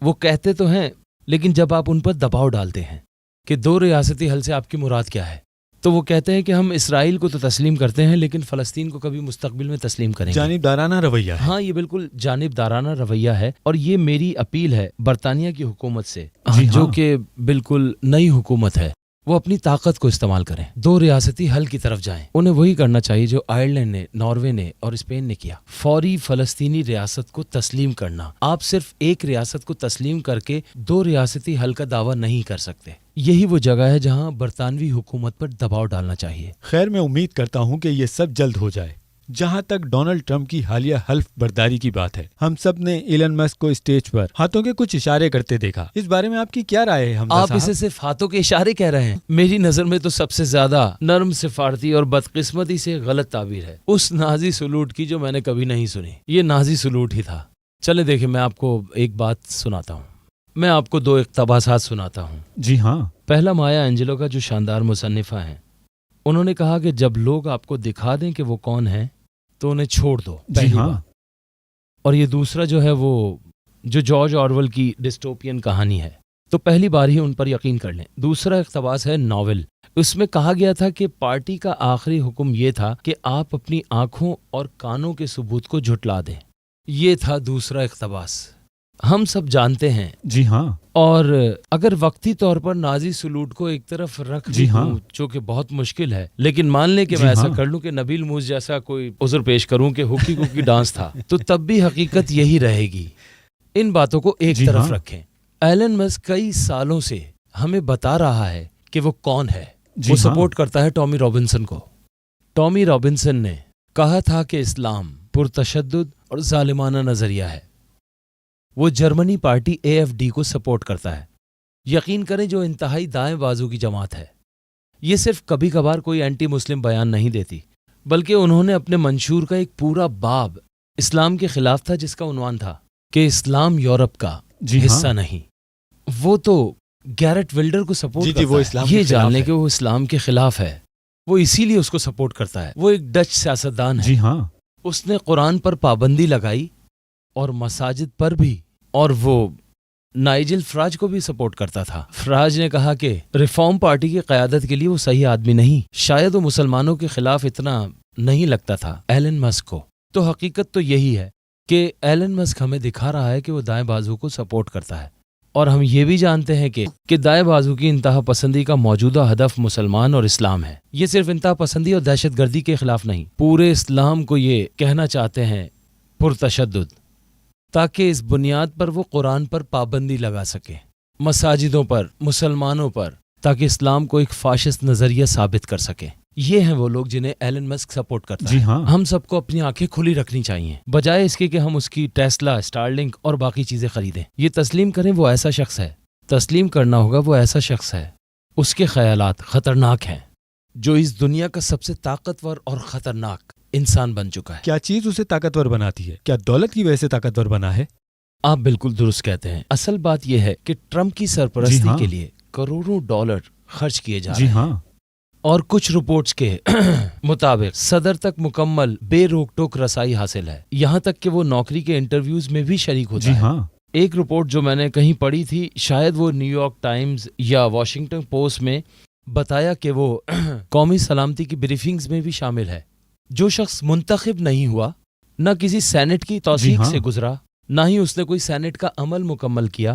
وہ کہتے تو ہیں، لیکن جب آپ ان پر دباؤ ڈالتے ہیں کہ 2 ریاستی حل سے آپ کی مراد کیا ہے، تو وہ کہتے ہیں کہ ہم اسرائیل کو تو تسلیم کرتے ہیں لیکن فلسطین کو کبھی مستقبل میں تسلیم کریں گے۔ جانبدارانہ رویہ ہے۔ ہاں یہ بالکل جانبدارانہ رویہ ہے، اور یہ میری اپیل ہے برطانیہ کی حکومت سے، جو کہ بالکل نئی حکومت ہے، وہ اپنی طاقت کو استعمال کریں، 2 ریاستی حل کی طرف جائیں۔ انہیں وہی کرنا چاہیے جو آئرلینڈ نے، ناروے نے اور اسپین نے کیا، فوری فلسطینی ریاست کو تسلیم کرنا۔ آپ صرف ایک ریاست کو تسلیم کر کے 2 ریاستی حل کا دعویٰ نہیں کر سکتے۔ یہی وہ جگہ ہے جہاں برطانوی حکومت پر دباؤ ڈالنا چاہیے۔ خیر میں امید کرتا ہوں کہ یہ سب جلد ہو جائے۔ جہاں تک ڈونلڈ ٹرمپ کی حالیہ حلف برداری کی بات ہے، ہم سب نے ایلن مسک کو اسٹیج پر ہاتھوں کے کچھ اشارے کرتے دیکھا، اس بارے میں آپ کی کیا رائے ہے؟ آپ اسے صرف ہاتھوں کے اشارے کہہ رہے ہیں؟ میری نظر میں تو سب سے زیادہ نرم سفارتی اور بدقسمتی سے غلط تعبیر ہے اس نازی سلوٹ کی جو میں نے کبھی نہیں سنی۔ یہ نازی سلوٹ ہی تھا۔ چلے دیکھیں، میں آپ کو ایک بات سناتا ہوں، میں آپ کو 2 اقتباسات سناتا ہوں۔ جی ہاں۔ پہلا مایا انجلو کا جو شاندار مصنفہ ہیں، انہوں نے کہا کہ جب لوگ آپ کو دکھا دیں کہ وہ کون ہیں تو انہیں چھوڑ دو۔ جی ہاں۔ اور یہ دوسرا جو ہے وہ جو جارج آرول کی ڈسٹوپین کہانی ہے، تو پہلی بار ہی ان پر یقین کر لیں۔ دوسرا اقتباس ہے ناول، اس میں کہا گیا تھا کہ پارٹی کا آخری حکم یہ تھا کہ آپ اپنی آنکھوں اور کانوں کے ثبوت کو جھٹلا دیں۔ یہ تھا دوسرا اقتباس۔ ہم سب جانتے ہیں۔ جی ہاں۔ اور اگر وقتی طور پر نازی سلوٹ کو ایک طرف رکھ جی ہاں، جو کہ بہت مشکل ہے، لیکن مان لیں کہ میں ایسا کر لوں کہ نبیل موز جیسا کوئی عذر پیش کروں کہ ہوکی کوکی ڈانس تھا، تو تب بھی حقیقت یہی رہے گی۔ ان باتوں کو ایک طرف رکھیں۔ ایلن مسک کئی سالوں سے ہمیں بتا رہا ہے کہ وہ کون ہے۔ وہ سپورٹ کرتا ہے ٹامی رابنسن کو۔ ٹامی رابنسن نے کہا تھا کہ اسلام پرتشدد اور ظالمانہ نظریہ ہے۔ وہ جرمنی پارٹی AfD کو سپورٹ کرتا ہے۔ یقین کریں جو انتہائی دائیں بازو کی جماعت ہے۔ یہ صرف کبھی کبھار کوئی اینٹی مسلم بیان نہیں دیتی، بلکہ انہوں نے اپنے منشور کا ایک پورا باب اسلام کے خلاف تھا، جس کا عنوان تھا کہ اسلام یورپ کا حصہ نہیں۔ وہ تو گیرٹ ولڈر کو سپورٹ کرتا ہے، یہ جاننے کہ وہ اسلام کے خلاف ہے، وہ اسی لیے اس کو سپورٹ کرتا ہے۔ وہ ایک ڈچ سیاستدان ہے۔ جی ہاں۔ اس نے قرآن پر پابندی لگائی اور مساجد پر بھی، اور وہ نائجل فراج کو بھی سپورٹ کرتا تھا۔ فراج نے کہا کہ ریفارم پارٹی کی قیادت کے لیے وہ صحیح آدمی نہیں، شاید وہ مسلمانوں کے خلاف اتنا نہیں لگتا تھا ایلن مسک کو۔ تو حقیقت تو یہی ہے کہ ایلن مسک ہمیں دکھا رہا ہے کہ وہ دائیں بازو کو سپورٹ کرتا ہے، اور ہم یہ بھی جانتے ہیں کہ دائیں بازو کی انتہا پسندی کا موجودہ ہدف مسلمان اور اسلام ہے۔ یہ صرف انتہا پسندی اور دہشت گردی کے خلاف نہیں، پورے اسلام کو یہ کہنا چاہتے ہیں، پرتشدد، تاکہ اس بنیاد پر وہ قرآن پر پابندی لگا سکے، مساجدوں پر، مسلمانوں پر، تاکہ اسلام کو ایک فاشسٹ نظریہ ثابت کر سکے۔ یہ ہیں وہ لوگ جنہیں ایلن مسک سپورٹ کرتا ہے۔ ہاں، ہم سب کو اپنی آنکھیں کھلی رکھنی چاہیے، بجائے اس کے کہ ہم اس کی ٹیسلا، اسٹارلنک اور باقی چیزیں خریدیں۔ یہ تسلیم کریں وہ ایسا شخص ہے، تسلیم کرنا ہوگا وہ ایسا شخص ہے، اس کے خیالات خطرناک ہیں، جو اس دنیا کا سب سے طاقتور اور خطرناک انسان بن چکا ہے۔ کیا چیز اسے طاقتور بناتی ہے؟ کیا دولت کی وجہ سے طاقتور بنا ہے؟ آپ بالکل درست کہتے ہیں۔ اصل بات یہ ہے کہ ٹرمپ کی سرپرستی کے لیے کروڑوں ڈالر خرچ کیے جا رہے ہیں، اور کچھ رپورٹس کے مطابق صدر تک مکمل بے روک ٹوک رسائی حاصل ہے، یہاں تک کہ وہ نوکری کے انٹرویوز میں بھی شریک ہوتا ہے۔ ایک رپورٹ جو میں نے کہیں پڑھی تھی، شاید وہ نیو یارک ٹائمز یا واشنگٹن پوسٹ میں، بتایا کہ وہ قومی سلامتی کی بریفنگز میں بھی شامل ہے۔ جو شخص منتخب نہیں ہوا، نہ کسی سینٹ کی توثیق سے گزرا، نہ ہی اس نے کوئی سینٹ کا عمل مکمل کیا،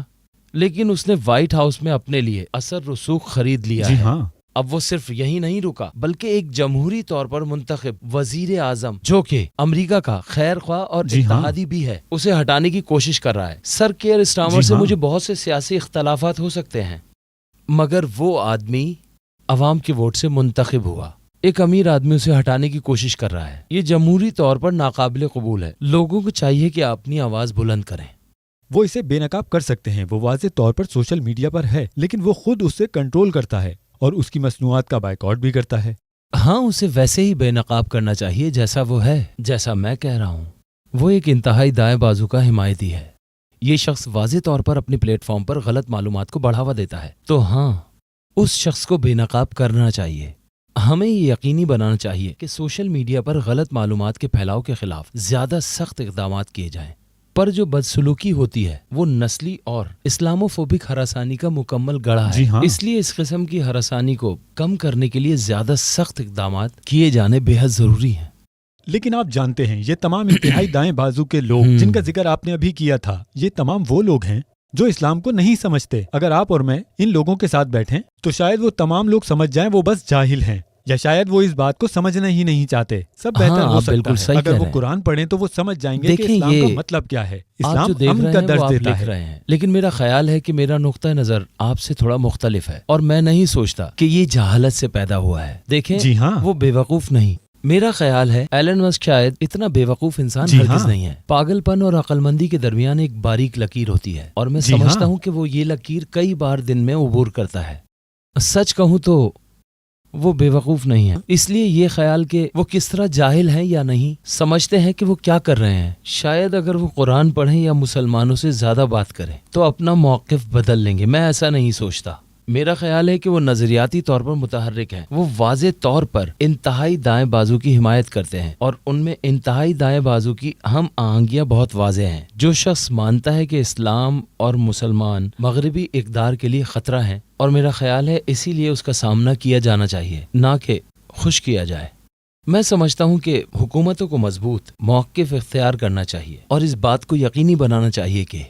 لیکن اس نے وائٹ ہاؤس میں اپنے لیے اثر رسوخ خرید لیا ہے۔ اب وہ صرف یہی نہیں رکا، بلکہ ایک جمہوری طور پر منتخب وزیر اعظم، جو کہ امریکہ کا خیر خواہ اور اتحادی بھی ہے، اسے ہٹانے کی کوشش کر رہا ہے۔ سر کیئر اسٹارمر سے مجھے بہت سے سیاسی اختلافات ہو سکتے ہیں، مگر وہ آدمی عوام کے ووٹ سے منتخب ہوا، ایک امیر آدمی اسے ہٹانے کی کوشش کر رہا ہے۔ یہ جمہوری طور پر ناقابل قبول ہے۔ لوگوں کو چاہیے کہ اپنی آواز بلند کریں۔ وہ اسے بے نقاب کر سکتے ہیں، وہ واضح طور پر سوشل میڈیا پر ہے، لیکن وہ خود اسے کنٹرول کرتا ہے اور اس کی مصنوعات کا بائیکاٹ بھی کرتا ہے۔ ہاں، اسے ویسے ہی بے نقاب کرنا چاہیے جیسا وہ ہے۔ جیسا میں کہہ رہا ہوں، وہ ایک انتہائی دائیں بازو کا حمایتی ہے۔ یہ شخص واضح طور پر اپنی پلیٹ فارم پر غلط معلومات کو بڑھاوا دیتا ہے، تو ہاں، اس شخص کو بے نقاب کرنا چاہیے۔ ہمیں یہ یقینی بنانا چاہیے کہ سوشل میڈیا پر غلط معلومات کے پھیلاؤ کے خلاف زیادہ سخت اقدامات کیے جائیں۔ پر جو بدسلوکی ہوتی ہے وہ نسلی اور اسلاموفوبک ہراسانی کا مکمل گڑھا ہے۔ اس لیے اس قسم کی ہراسانی کو کم کرنے کے لیے زیادہ سخت اقدامات کیے جانے بے حد ضروری ہیں۔ لیکن آپ جانتے ہیں، یہ تمام انتہائی دائیں بازو کے لوگ جن کا ذکر آپ نے ابھی کیا تھا، یہ تمام وہ لوگ ہیں جو اسلام کو نہیں سمجھتے۔ اگر آپ اور میں ان لوگوں کے ساتھ بیٹھیں تو شاید وہ تمام لوگ سمجھ جائیں وہ بس جاہل ہیں، یا شاید وہ اس بات کو سمجھنا ہی نہیں چاہتے۔ سب بہتر ہو سکتا ہے اگر وہ قرآن پڑھیں تو وہ سمجھ جائیں گے کہ اسلام کا مطلب کیا ہے۔ اسلام امن کا درس دیتا ہے۔ لیکن میرا خیال ہے کہ میرا نقطہ نظر آپ سے تھوڑا مختلف ہے، اور میں نہیں سوچتا کہ یہ جہالت سے پیدا ہوا ہے۔ دیکھیں، وہ بے وقوف نہیں۔ میرا خیال ہے ایلن مسک شاید اتنا بے وقوف انسان ہرگز نہیں ہے۔ پاگل پن اور عقل مندی کے درمیان ایک باریک لکیر ہوتی ہے، اور میں سمجھتا ہوں کہ وہ یہ لکیر کئی بار دن میں عبور کرتا ہے۔ سچ کہوں تو وہ بے وقوف نہیں ہے، اس لیے یہ خیال کہ وہ کس طرح جاہل ہیں یا نہیں، سمجھتے ہیں کہ وہ کیا کر رہے ہیں۔ شاید اگر وہ قرآن پڑھیں یا مسلمانوں سے زیادہ بات کریں تو اپنا موقف بدل لیں گے۔ میں ایسا نہیں سوچتا۔ میرا خیال ہے کہ وہ نظریاتی طور پر متحرک ہیں۔ وہ واضح طور پر انتہائی دائیں بازو کی حمایت کرتے ہیں، اور ان میں انتہائی دائیں بازو کی ہم آہنگیاں بہت واضح ہیں۔ جو شخص مانتا ہے کہ اسلام اور مسلمان مغربی اقدار کے لیے خطرہ ہیں، اور میرا خیال ہے اسی لیے اس کا سامنا کیا جانا چاہیے، نہ کہ خوش کیا جائے۔ میں سمجھتا ہوں کہ حکومتوں کو مضبوط موقف اختیار کرنا چاہیے، اور اس بات کو یقینی بنانا چاہیے کہ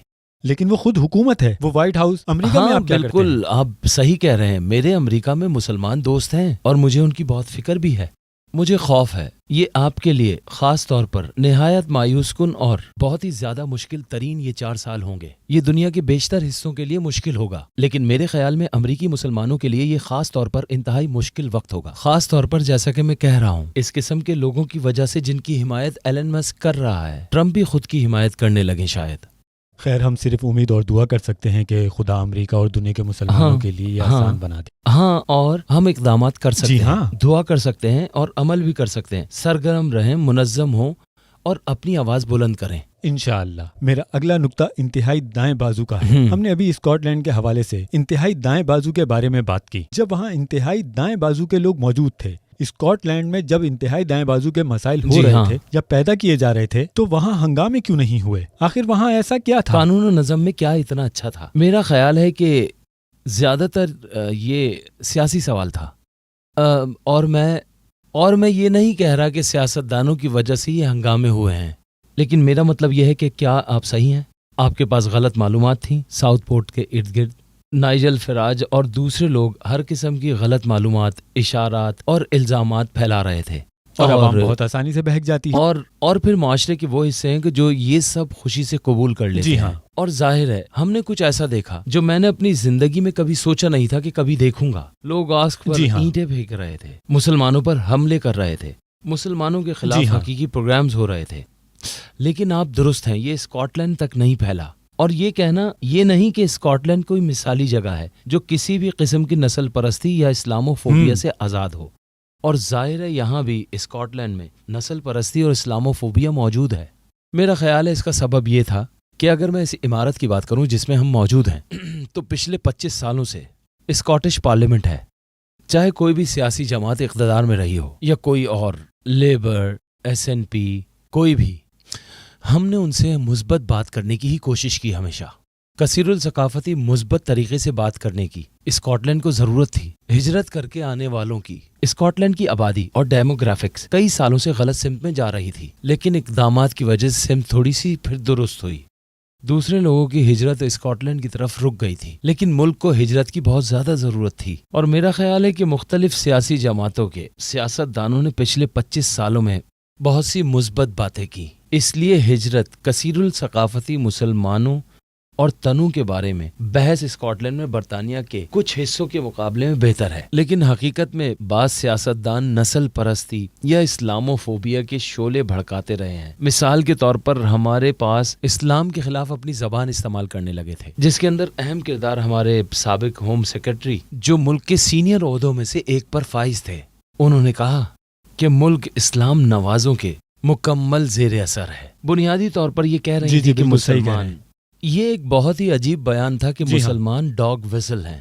لیکن وہ خود حکومت ہے، وہ وائٹ ہاؤس امریکہ میں آپ کیا کرتے ہیں؟ بالکل، آپ صحیح کہہ رہے ہیں۔ میرے امریکہ میں مسلمان دوست ہیں، اور مجھے ان کی بہت فکر بھی ہے۔ مجھے خوف ہے یہ آپ کے لیے خاص طور پر نہایت مایوس کن اور بہت ہی زیادہ مشکل ترین یہ 4 سال ہوں گے۔ یہ دنیا کے بیشتر حصوں کے لیے مشکل ہوگا، لیکن میرے خیال میں امریکی مسلمانوں کے لیے یہ خاص طور پر انتہائی مشکل وقت ہوگا، خاص طور پر جیسا کہ میں کہہ رہا ہوں، اس قسم کے لوگوں کی وجہ سے جن کی حمایت ایلن مسک کر رہا ہے۔ ٹرمپ بھی خود کی حمایت کرنے لگے شاید۔ خیر، ہم صرف امید اور دعا کر سکتے ہیں کہ خدا امریکہ اور دنیا کے مسلمانوں کے لیے یہ آسان بنا دے۔ ہاں، اور ہم اقدامات کر سکتے ہیں، دعا کر سکتے ہیں اور عمل بھی کر سکتے ہیں۔ سرگرم رہیں، منظم ہوں اور اپنی آواز بلند کریں انشاءاللہ۔ میرا اگلا نقطہ انتہائی دائیں بازو کا ہے۔ ہم نے ابھی اسکاٹ لینڈ کے حوالے سے انتہائی دائیں بازو کے بارے میں بات کی۔ جب وہاں انتہائی دائیں بازو کے لوگ موجود تھے، اسکاٹ لینڈ میں جب انتہائی دائیں بازو کے مسائل ہو رہے تھے یا پیدا کیے جا رہے تھے، تو وہاں ہنگامے کیوں نہیں ہوئے؟ آخر وہاں ایسا کیا تھا؟ قانون و نظم میں کیا اتنا اچھا تھا؟ میرا خیال ہے کہ زیادہ تر یہ سیاسی سوال تھا، اور میں یہ نہیں کہہ رہا کہ سیاستدانوں کی وجہ سے یہ ہنگامے ہوئے ہیں، لیکن میرا مطلب یہ ہے کہ کیا آپ صحیح ہیں؟ آپ کے پاس غلط معلومات تھیں۔ ساؤتھ پورٹ کے ارد گرد نائجل فراج اور دوسرے لوگ ہر قسم کی غلط معلومات، اشارات اور الزامات پھیلا رہے تھے۔ اور عوام بہت آسانی سے بہک جاتی ہے، اور پھر معاشرے کے وہ حصے ہیں کہ جو یہ سب خوشی سے قبول کر لیتے ہیں۔ اور ظاہر ہے ہم نے کچھ ایسا دیکھا جو میں نے اپنی زندگی میں کبھی سوچا نہیں تھا کہ کبھی دیکھوں گا۔ لوگ آسک پر اینٹیں پھینک رہے تھے، مسلمانوں پر حملے کر رہے تھے، مسلمانوں کے خلاف حقیقی پروگرامز ہو رہے تھے۔ لیکن آپ درست ہیں، یہ اسکاٹ لینڈ تک نہیں پھیلا۔ اور یہ کہنا یہ نہیں کہ اسکاٹ لینڈ کوئی مثالی جگہ ہے جو کسی بھی قسم کی نسل پرستی یا اسلامو فوبیا سے آزاد ہو۔ اور ظاہر ہے یہاں بھی اسکاٹ لینڈ میں نسل پرستی اور اسلامو فوبیا موجود ہے۔ میرا خیال ہے اس کا سبب یہ تھا کہ اگر میں اس عمارت کی بات کروں جس میں ہم موجود ہیں تو پچھلے 25 سالوں سے اسکاٹش پارلیمنٹ ہے، چاہے کوئی بھی سیاسی جماعت اقتدار میں رہی ہو یا کوئی اور، لیبر، SNP، کوئی بھی، ہم نے ان سے مثبت بات کرنے کی ہی کوشش کی، ہمیشہ کثیر الثقافتی مثبت طریقے سے بات کرنے کی۔ اسکاٹ لینڈ کو ضرورت تھی ہجرت کر کے آنے والوں کی۔ اسکاٹ لینڈ کی آبادی اور ڈیموگرافکس کئی سالوں سے غلط سمت میں جا رہی تھی، لیکن اقدامات کی وجہ سے سمت تھوڑی سی پھر درست ہوئی۔ دوسرے لوگوں کی ہجرت اسکاٹ لینڈ کی طرف رک گئی تھی، لیکن ملک کو ہجرت کی بہت زیادہ ضرورت تھی۔ اور میرا خیال ہے کہ مختلف سیاسی جماعتوں کے سیاست دانوں نے پچھلے 25 سالوں میں بہت سی مثبت باتیں کی، اس لیے ہجرت کثیر الثقافتی مسلمانوں اور تنوع کے بارے میں بحث اسکاٹ لینڈ میں برطانیہ کے کچھ حصوں کے مقابلے میں بہتر ہے۔ لیکن حقیقت میں بعض سیاستدان نسل پرستی یا اسلامو فوبیا کے شعلے بھڑکاتے رہے ہیں۔ مثال کے طور پر ہمارے پاس اسلام کے خلاف اپنی زبان استعمال کرنے لگے تھے، جس کے اندر اہم کردار ہمارے سابق ہوم سیکرٹری جو ملک کے سینئر عہدوں میں سے ایک پر فائز تھے۔ انہوں نے کہا کہ ملک اسلام نوازوں کے مکمل زیر اثر ہے۔ بنیادی طور پر یہ کہہ رہے ہیں کہ مسلمان، یہ ایک بہت ہی عجیب بیان تھا کہ مسلمان ڈاگ وزل ہیں،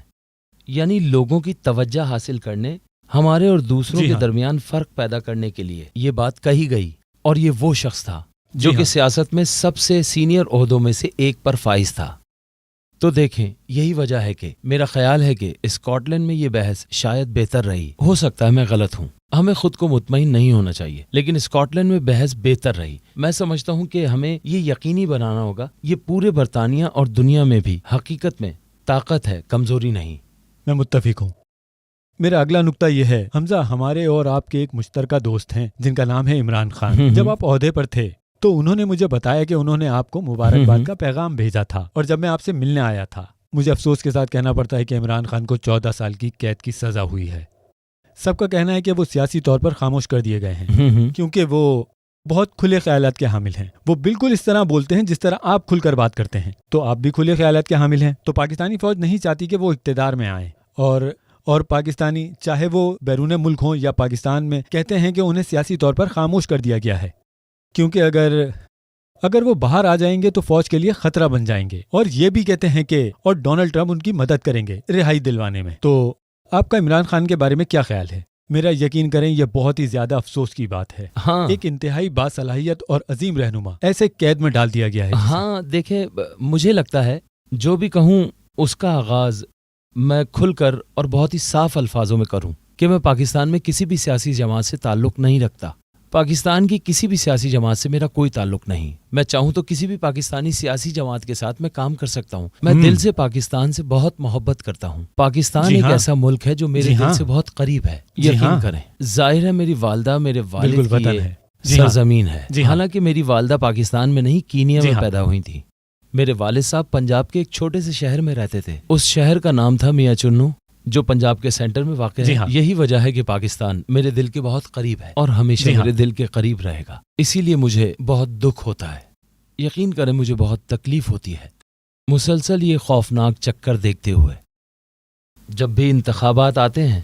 یعنی لوگوں کی توجہ حاصل کرنے، ہمارے اور دوسروں کے درمیان فرق پیدا کرنے کے لیے یہ بات کہی گئی۔ اور یہ وہ شخص تھا جو کہ سیاست میں سب سے سینئر عہدوں میں سے ایک پر فائز تھا۔ تو دیکھیں، یہی وجہ ہے کہ میرا خیال ہے کہ اسکاٹ لینڈ میں یہ بحث شاید بہتر رہی، ہو سکتا ہے میں غلط ہوں، ہمیں خود کو مطمئن نہیں ہونا چاہیے، لیکن اسکاٹ لینڈ میں بحث بہتر رہی۔ میں سمجھتا ہوں کہ ہمیں یہ یقینی بنانا ہوگا یہ پورے برطانیہ اور دنیا میں بھی حقیقت میں طاقت ہے، کمزوری نہیں۔ میں متفق ہوں۔ میرا اگلا نقطہ یہ ہے، حمزہ، ہمارے اور آپ کے ایک مشترکہ دوست ہیں جن کا نام ہے عمران خان۔ جب آپ عہدے پر تھے تو انہوں نے مجھے بتایا کہ انہوں نے آپ کو مبارکباد کا پیغام بھیجا تھا، اور جب میں آپ سے ملنے آیا تھا مجھے افسوس کے ساتھ کہنا پڑتا ہے کہ عمران خان کو 14 سال کی قید کی سزا ہوئی ہے۔ سب کا کہنا ہے کہ وہ سیاسی طور پر خاموش کر دیے گئے ہیں کیونکہ وہ بہت کھلے خیالات کے حامل ہیں۔ وہ بالکل اس طرح بولتے ہیں جس طرح آپ کھل کر بات کرتے ہیں، تو آپ بھی کھلے خیالات کے حامل ہیں۔ تو پاکستانی فوج نہیں چاہتی کہ وہ اقتدار میں آئیں، اور پاکستانی چاہے وہ بیرون ملک ہوں یا پاکستان میں کہتے ہیں کہ انہیں سیاسی طور پر خاموش کر دیا گیا ہے، کیونکہ اگر وہ باہر آ جائیں گے تو فوج کے لیے خطرہ بن جائیں گے، اور یہ بھی کہتے ہیں کہ اور ڈونلڈ ٹرمپ ان کی مدد کریں گے رہائی دلوانے میں۔ تو آپ کا عمران خان کے بارے میں کیا خیال ہے؟ میرا یقین کریں یہ بہت ہی زیادہ افسوس کی بات ہے۔ ایک انتہائی باصلاحیت اور عظیم رہنما ایسے قید میں ڈال دیا گیا ہے۔ دیکھیں، مجھے لگتا ہے جو بھی کہوں اس کا آغاز میں کھل کر اور بہت ہی صاف الفاظوں میں کروں کہ میں پاکستان میں کسی بھی سیاسی جماعت سے تعلق نہیں رکھتا۔ پاکستان کی کسی بھی سیاسی جماعت سے میرا کوئی تعلق نہیں۔ میں چاہوں تو کسی بھی پاکستانی سیاسی جماعت کے ساتھ میں کام کر سکتا ہوں۔ میں دل سے پاکستان سے بہت محبت کرتا ہوں۔ پاکستان ایک ایسا ملک ہے جو میرے دل سے بہت قریب ہے، یقین کریں۔ ظاہر ہے میری والدہ میرے والد کی سرزمین ہے، حالانکہ میری والدہ پاکستان میں نہیں کینیا میں پیدا ہوئی تھی۔ میرے والد صاحب پنجاب کے ایک چھوٹے سے شہر میں رہتے تھے، اس شہر کا نام تھا میاں چنو، جو پنجاب کے سینٹر میں واقع ہے۔ یہی وجہ ہے کہ پاکستان میرے دل کے بہت قریب ہے اور ہمیشہ میرے دل کے قریب رہے گا۔ اسی لیے مجھے بہت دکھ ہوتا ہے، یقین کریں مجھے بہت تکلیف ہوتی ہے مسلسل یہ خوفناک چکر دیکھتے ہوئے۔ جب بھی انتخابات آتے ہیں،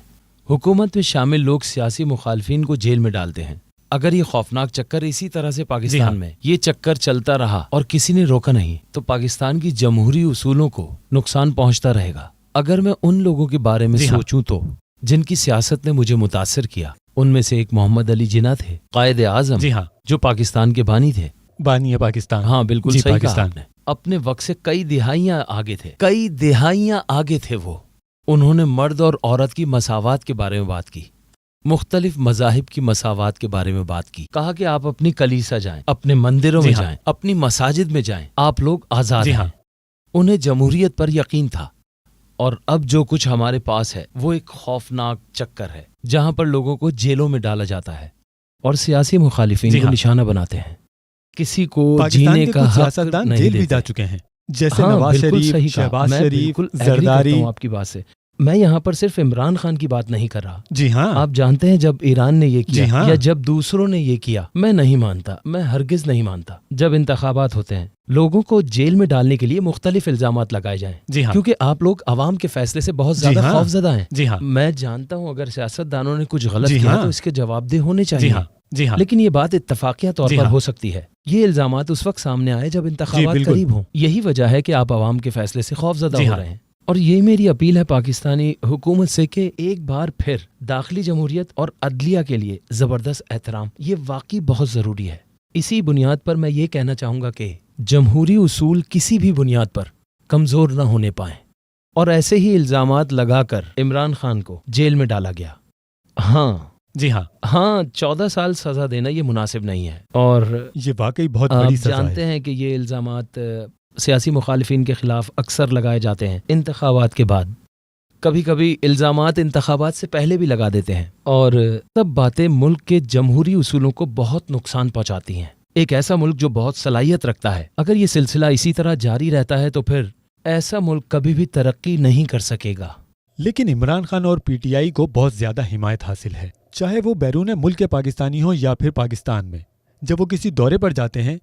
حکومت میں شامل لوگ سیاسی مخالفین کو جیل میں ڈالتے ہیں۔ اگر یہ خوفناک چکر اسی طرح سے پاکستان میں یہ چکر چلتا رہا اور کسی نے روکا نہیں تو پاکستان کی جمہوری اصولوں کو نقصان پہنچتا رہے گا۔ اگر میں ان لوگوں کے بارے میں سوچوں تو جن کی سیاست نے مجھے متاثر کیا، ان میں سے ایک محمد علی جناح تھے، قائد اعظم، جو پاکستان کے بانی تھے، بانی ہے پاکستان۔ ہاں بالکل صحیح کہا آپ نے۔ اپنے وقت سے کئی دہائیاں آگے تھے وہ۔ انہوں نے مرد اور عورت کی مساوات کے بارے میں بات کی، مختلف مذاہب کی مساوات کے بارے میں بات کی، کہا کہ آپ اپنی کلیسا جائیں، اپنے مندروں میں جائیں، اپنی مساجد میں جائیں، آپ لوگ آزاد ہیں۔ انہیں جمہوریت پر یقین تھا۔ اور اب جو کچھ ہمارے پاس ہے وہ ایک خوفناک چکر ہے جہاں پر لوگوں کو جیلوں میں ڈالا جاتا ہے اور سیاسی مخالفین کو نشانہ بناتے ہیں. کسی کو جینے کا حق سیاستدان جیل بھی جا چکے ہیں، جیسے ہاں نواز بالکل شریف، صحیح کہا. شہباز میں شریف، بالکل agree کرتا زرداری. ہوں آپ کی بات سے. میں یہاں پر صرف عمران خان کی بات نہیں کر رہا. جی ہاں، آپ جانتے ہیں جب ایران نے یہ کیا جی ہاں. یا جب دوسروں نے یہ کیا، میں نہیں مانتا، میں ہرگز نہیں مانتا. جب انتخابات ہوتے ہیں لوگوں کو جیل میں ڈالنے کے لیے مختلف الزامات لگائے جائیں، جی ہاں، کیونکہ آپ لوگ عوام کے فیصلے سے بہت جی زیادہ ہاں. خوفزدہ ہیں. جی ہاں، میں جانتا ہوں اگر سیاستدانوں نے کچھ غلط جی کیا ہاں. تو اس کے جواب دہ ہونے جی چاہیے. ہاں، جی ہاں. لیکن یہ بات اتفاقیہ طور جی پر ہاں. ہو سکتی ہے. یہ الزامات اس وقت سامنے آئے جب انتخابات بالکل. قریب ہوں. یہی وجہ ہے کہ آپ عوام کے فیصلے سے خوفزدہ جی ہو ہاں. رہے ہیں. اور یہ میری اپیل ہے پاکستانی حکومت سے کہ ایک بار پھر داخلی جمہوریت اور عدلیہ کے لیے زبردست احترام یہ واقعی بہت ضروری ہے. اسی بنیاد پر میں یہ کہنا چاہوں گا کہ جمہوری اصول کسی بھی بنیاد پر کمزور نہ ہونے پائیں. اور ایسے ہی الزامات لگا کر عمران خان کو جیل میں ڈالا گیا. جی ہاں، 14 سال سزا دینا یہ مناسب نہیں ہے. اور یہ واقعی بہت آپ بڑی سزا جانتے ہے. ہیں کہ یہ الزامات سیاسی مخالفین کے خلاف اکثر لگائے جاتے ہیں انتخابات کے بعد. کبھی کبھی الزامات انتخابات سے پہلے بھی لگا دیتے ہیں، اور سب باتیں ملک کے جمہوری اصولوں کو بہت نقصان پہنچاتی ہیں. ایک ایسا ملک جو بہت صلاحیت رکھتا ہے، اگر یہ سلسلہ اسی طرح جاری رہتا ہے تو پھر ایسا ملک کبھی بھی ترقی نہیں کر سکے گا. لیکن عمران خان اور پی ٹی آئی کو بہت زیادہ حمایت حاصل ہے، چاہے وہ بیرون ملک کے پاکستانی ہوں یا پھر پاکستان میں. جب وہ کسی دورے پر جاتے ہیں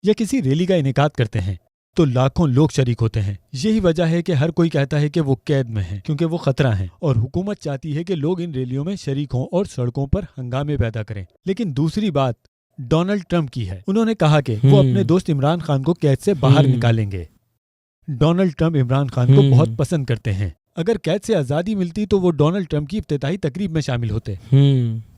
یا کسی ریلی کا انعقاد کرتے ہیں تو لاکھوں لوگ شریک ہوتے ہیں. یہی وجہ ہے کہ ہر کوئی کہتا ہے کہ وہ قید میں ہیں کیونکہ وہ خطرہ ہیں، اور حکومت چاہتی ہے کہ لوگ ان ریلیوں میں شریک ہوں اور سڑکوں پر ہنگامے پیدا کریں. لیکن دوسری بات ڈونلڈ ٹرمپ کی ہے. انہوں نے کہا کہ وہ اپنے دوست عمران خان کو قید سے باہر نکالیں گے. ڈونلڈ ٹرمپ عمران خان کو بہت پسند کرتے ہیں. اگر قید سے آزادی ملتی تو وہ ڈونلڈ ٹرمپ کی افتتاحی تقریب میں شامل ہوتے.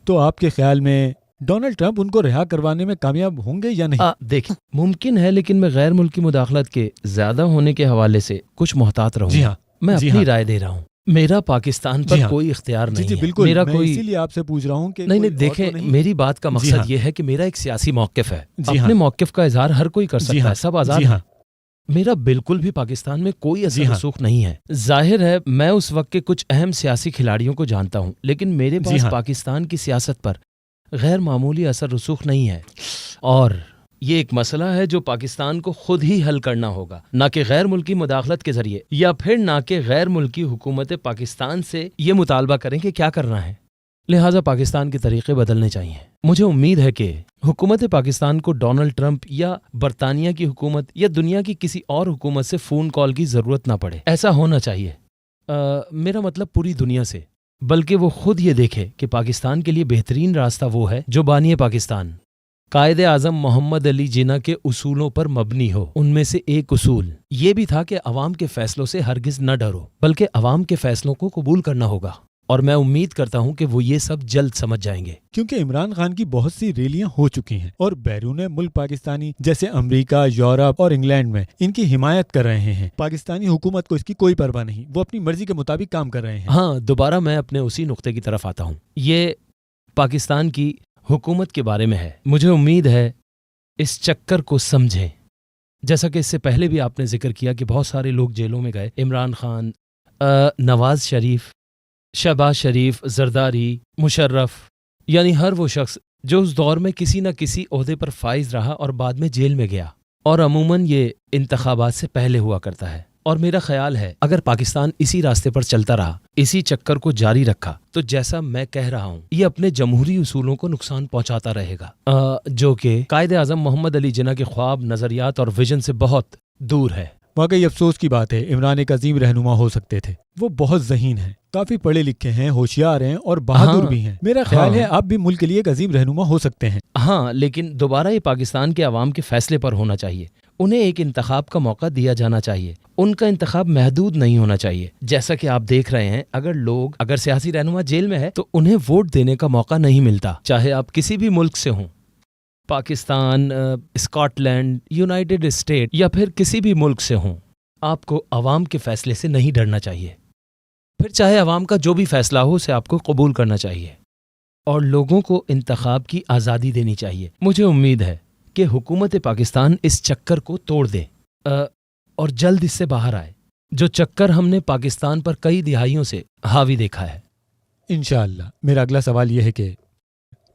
تو آپ کے خیال میں ڈونلڈ ٹرمپ ان کو رہا کروانے میں کامیاب ہوں گے یا نہیں؟ دیکھیں، ممکن ہے، لیکن میں غیر ملکی مداخلت کے زیادہ ہونے کے حوالے سے کچھ محتاط رہوں. جی ہاں، میں اپنی رائے دے رہا ہوں. میرا پاکستان پر کوئی اختیار نہیں جی ہے. بالکل، میرا میں اسی لیے آپ سے پوچھ رہا ہوں کہ نہیں دیکھیں، میری بات کا مقصد یہ ہے کہ میرا ایک سیاسی موقف ہے. اپنے موقف کا اظہار ہر کوئی کر سکتا ہے، سب آزاد ہیں. میرا بالکل بھی پاکستان میں کوئی اثر رسوخ نہیں ہے. ظاہر ہے میں اس وقت کے کچھ اہم سیاسی کھلاڑیوں کو جانتا ہوں، لیکن میرے پاس پاکستان کی سیاست پر غیر معمولی اثر رسوخ نہیں ہے. اور یہ ایک مسئلہ ہے جو پاکستان کو خود ہی حل کرنا ہوگا، نہ کہ غیر ملکی مداخلت کے ذریعے، یا پھر نہ کہ غیر ملکی حکومت پاکستان سے یہ مطالبہ کریں کہ کیا کرنا ہے. لہٰذا پاکستان کے طریقے بدلنے چاہیے. مجھے امید ہے کہ حکومت پاکستان کو ڈونلڈ ٹرمپ یا برطانیہ کی حکومت یا دنیا کی کسی اور حکومت سے فون کال کی ضرورت نہ پڑے. ایسا ہونا چاہیے. میرا مطلب پوری دنیا سے، بلکہ وہ خود یہ دیکھے کہ پاکستان کے لیے بہترین راستہ وہ ہے جو بانی پاکستان قائد اعظم محمد علی جناح کے اصولوں پر مبنی ہو. ان میں سے ایک اصول یہ بھی تھا کہ عوام کے فیصلوں سے ہرگز نہ ڈرو، بلکہ عوام کے فیصلوں کو قبول کرنا ہوگا. اور میں امید کرتا ہوں کہ وہ یہ سب جلد سمجھ جائیں گے. کیونکہ عمران خان کی بہت سی ریلیاں ہو چکی ہیں اور بیرون ملک پاکستانی جیسے امریکہ، یورپ اور انگلینڈ میں ان کی حمایت کر رہے ہیں. پاکستانی حکومت کو اس کی کوئی پرواہ نہیں، وہ اپنی مرضی کے مطابق کام کر رہے ہیں. دوبارہ میں اپنے اسی نقطے کی طرف آتا ہوں. یہ پاکستان کی حکومت کے بارے میں ہے. مجھے امید ہے اس چکر کو سمجھیں. جیسا کہ اس سے پہلے بھی آپ نے ذکر کیا کہ بہت سارے لوگ جیلوں میں گئے. عمران خان، نواز شریف، شہباز شریف، زرداری، مشرف، یعنی ہر وہ شخص جو اس دور میں کسی نہ کسی عہدے پر فائز رہا اور بعد میں جیل میں گیا. اور عموماً یہ انتخابات سے پہلے ہوا کرتا ہے. اور میرا خیال ہے اگر پاکستان اسی راستے پر چلتا رہا، اسی چکر کو جاری رکھا، تو جیسا میں کہہ رہا ہوں یہ اپنے جمہوری اصولوں کو نقصان پہنچاتا رہے گا، جو کہ قائد اعظم محمد علی جناح کے خواب، نظریات اور ویژن سے بہت دور ہے. واقعی افسوس کی بات ہے. عمران ایک عظیم رہنما ہو سکتے تھے. وہ بہت ذہین ہیں، کافی پڑھے لکھے ہیں، ہوشیار ہیں اور بہادر بھی ہیں. میرا خیال ہے آپ بھی ملک کے لیے ایک عظیم رہنما ہو سکتے ہیں. لیکن دوبارہ یہ پاکستان کے عوام کے فیصلے پر ہونا چاہیے. انہیں ایک انتخاب کا موقع دیا جانا چاہیے. ان کا انتخاب محدود نہیں ہونا چاہیے. جیسا کہ آپ دیکھ رہے ہیں اگر سیاسی رہنما جیل میں ہے تو انہیں ووٹ دینے کا موقع نہیں ملتا، چاہے آپ کسی بھی ملک سے ہوں، Pakistan, Scotland, United State یا پھر کسی بھی ملک سے ہوں. آپ کو عوام کے فیصلے سے نہیں ڈرنا چاہیے. پھر چاہے عوام کا جو بھی فیصلہ ہو اسے آپ کو قبول کرنا چاہیے اور لوگوں کو انتخاب کی آزادی دینی چاہیے. مجھے امید ہے کہ حکومت پاکستان اس چکر کو توڑ دے اور جلد اس سے باہر آئے، جو چکر ہم نے پاکستان پر کئی دہائیوں سے حاوی دیکھا ہے. انشاءاللہ. میرا اگلا سوال یہ ہے کہ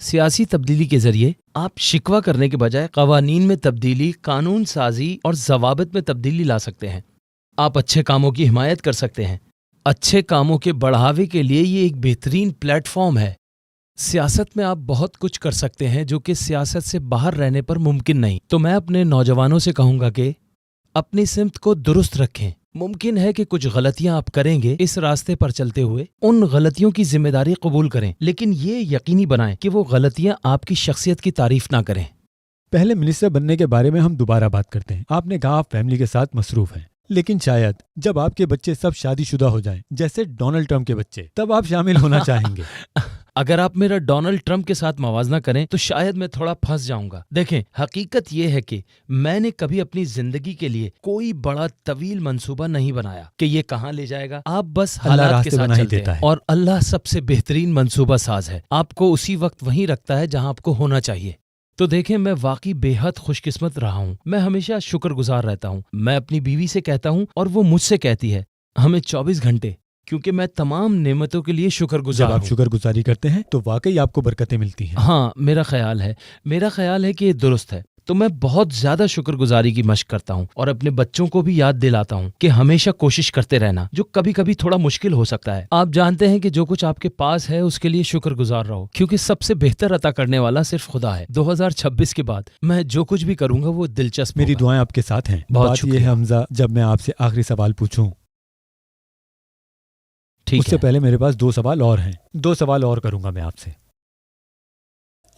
سیاسی تبدیلی کے ذریعے آپ شکوہ کرنے کے بجائے قوانین میں تبدیلی، قانون سازی اور ضوابط میں تبدیلی لا سکتے ہیں۔ آپ اچھے کاموں کی حمایت کر سکتے ہیں۔ اچھے کاموں کے بڑھاوے کے لیے یہ ایک بہترین پلیٹ فارم ہے۔ سیاست میں آپ بہت کچھ کر سکتے ہیں جو کہ سیاست سے باہر رہنے پر ممکن نہیں۔ تو میں اپنے نوجوانوں سے کہوں گا کہ اپنی سمت کو درست رکھیں۔ ممکن ہے کہ کچھ غلطیاں آپ کریں گے، اس راستے پر چلتے ہوئے ان غلطیوں کی ذمہ داری قبول کریں، لیکن یہ یقینی بنائیں کہ وہ غلطیاں آپ کی شخصیت کی تعریف نہ کریں۔ پہلے منسٹر بننے کے بارے میں ہم دوبارہ بات کرتے ہیں۔ آپ نے کہا آپ فیملی کے ساتھ مصروف ہیں، لیکن شاید جب آپ کے بچے سب شادی شدہ ہو جائیں جیسے ڈونلڈ ٹرمپ کے بچے، تب آپ شامل ہونا چاہیں گے۔ اگر آپ میرا ڈونلڈ ٹرمپ کے ساتھ موازنہ کریں تو شاید میں تھوڑا پھنس جاؤں گا۔ دیکھیں، حقیقت یہ ہے کہ میں نے کبھی اپنی زندگی کے لیے کوئی بڑا طویل منصوبہ نہیں بنایا کہ یہ کہاں لے جائے گا۔ آپ بس حالات کے ساتھ چلتے ہیں، اور اللہ سب سے بہترین منصوبہ ساز ہے، آپ کو اسی وقت وہیں رکھتا ہے جہاں آپ کو ہونا چاہیے۔ تو دیکھیں، میں واقعی بے حد خوش قسمت رہا ہوں۔ میں ہمیشہ شکر گزار رہتا ہوں۔ میں اپنی بیوی سے کہتا ہوں اور وہ مجھ سے کہتی ہے، ہمیں 24 گھنٹے، کیونکہ میں تمام نعمتوں کے لیے شکر گزار ہوں۔ جب آپ شکر گزاری کرتے ہیں تو واقعی آپ کو برکتیں ملتی ہیں۔ ہاں، میرا خیال ہے کہ یہ درست ہے۔ تو میں بہت زیادہ شکر گزاری کی مشق کرتا ہوں اور اپنے بچوں کو بھی یاد دلاتا ہوں کہ ہمیشہ کوشش کرتے رہنا، جو کبھی کبھی تھوڑا مشکل ہو سکتا ہے۔ آپ جانتے ہیں کہ جو کچھ آپ کے پاس ہے اس کے لیے شکر گزار رہو، کیونکہ سب سے بہتر عطا کرنے والا صرف خدا ہے۔ 2026 کے بعد میں جو کچھ بھی کروں گا وہ دلچسپ میری ہوگا۔ دعائیں آپ کے ساتھ ہیں۔ بہت بات شکریہ۔ یہ ہے حمزہ، جب میں آپ سے آخری سوال پوچھوں، اس سے پہلے میرے پاس 2 سوال اور ہیں۔ 2 سوال اور کروں گا میں آپ سے۔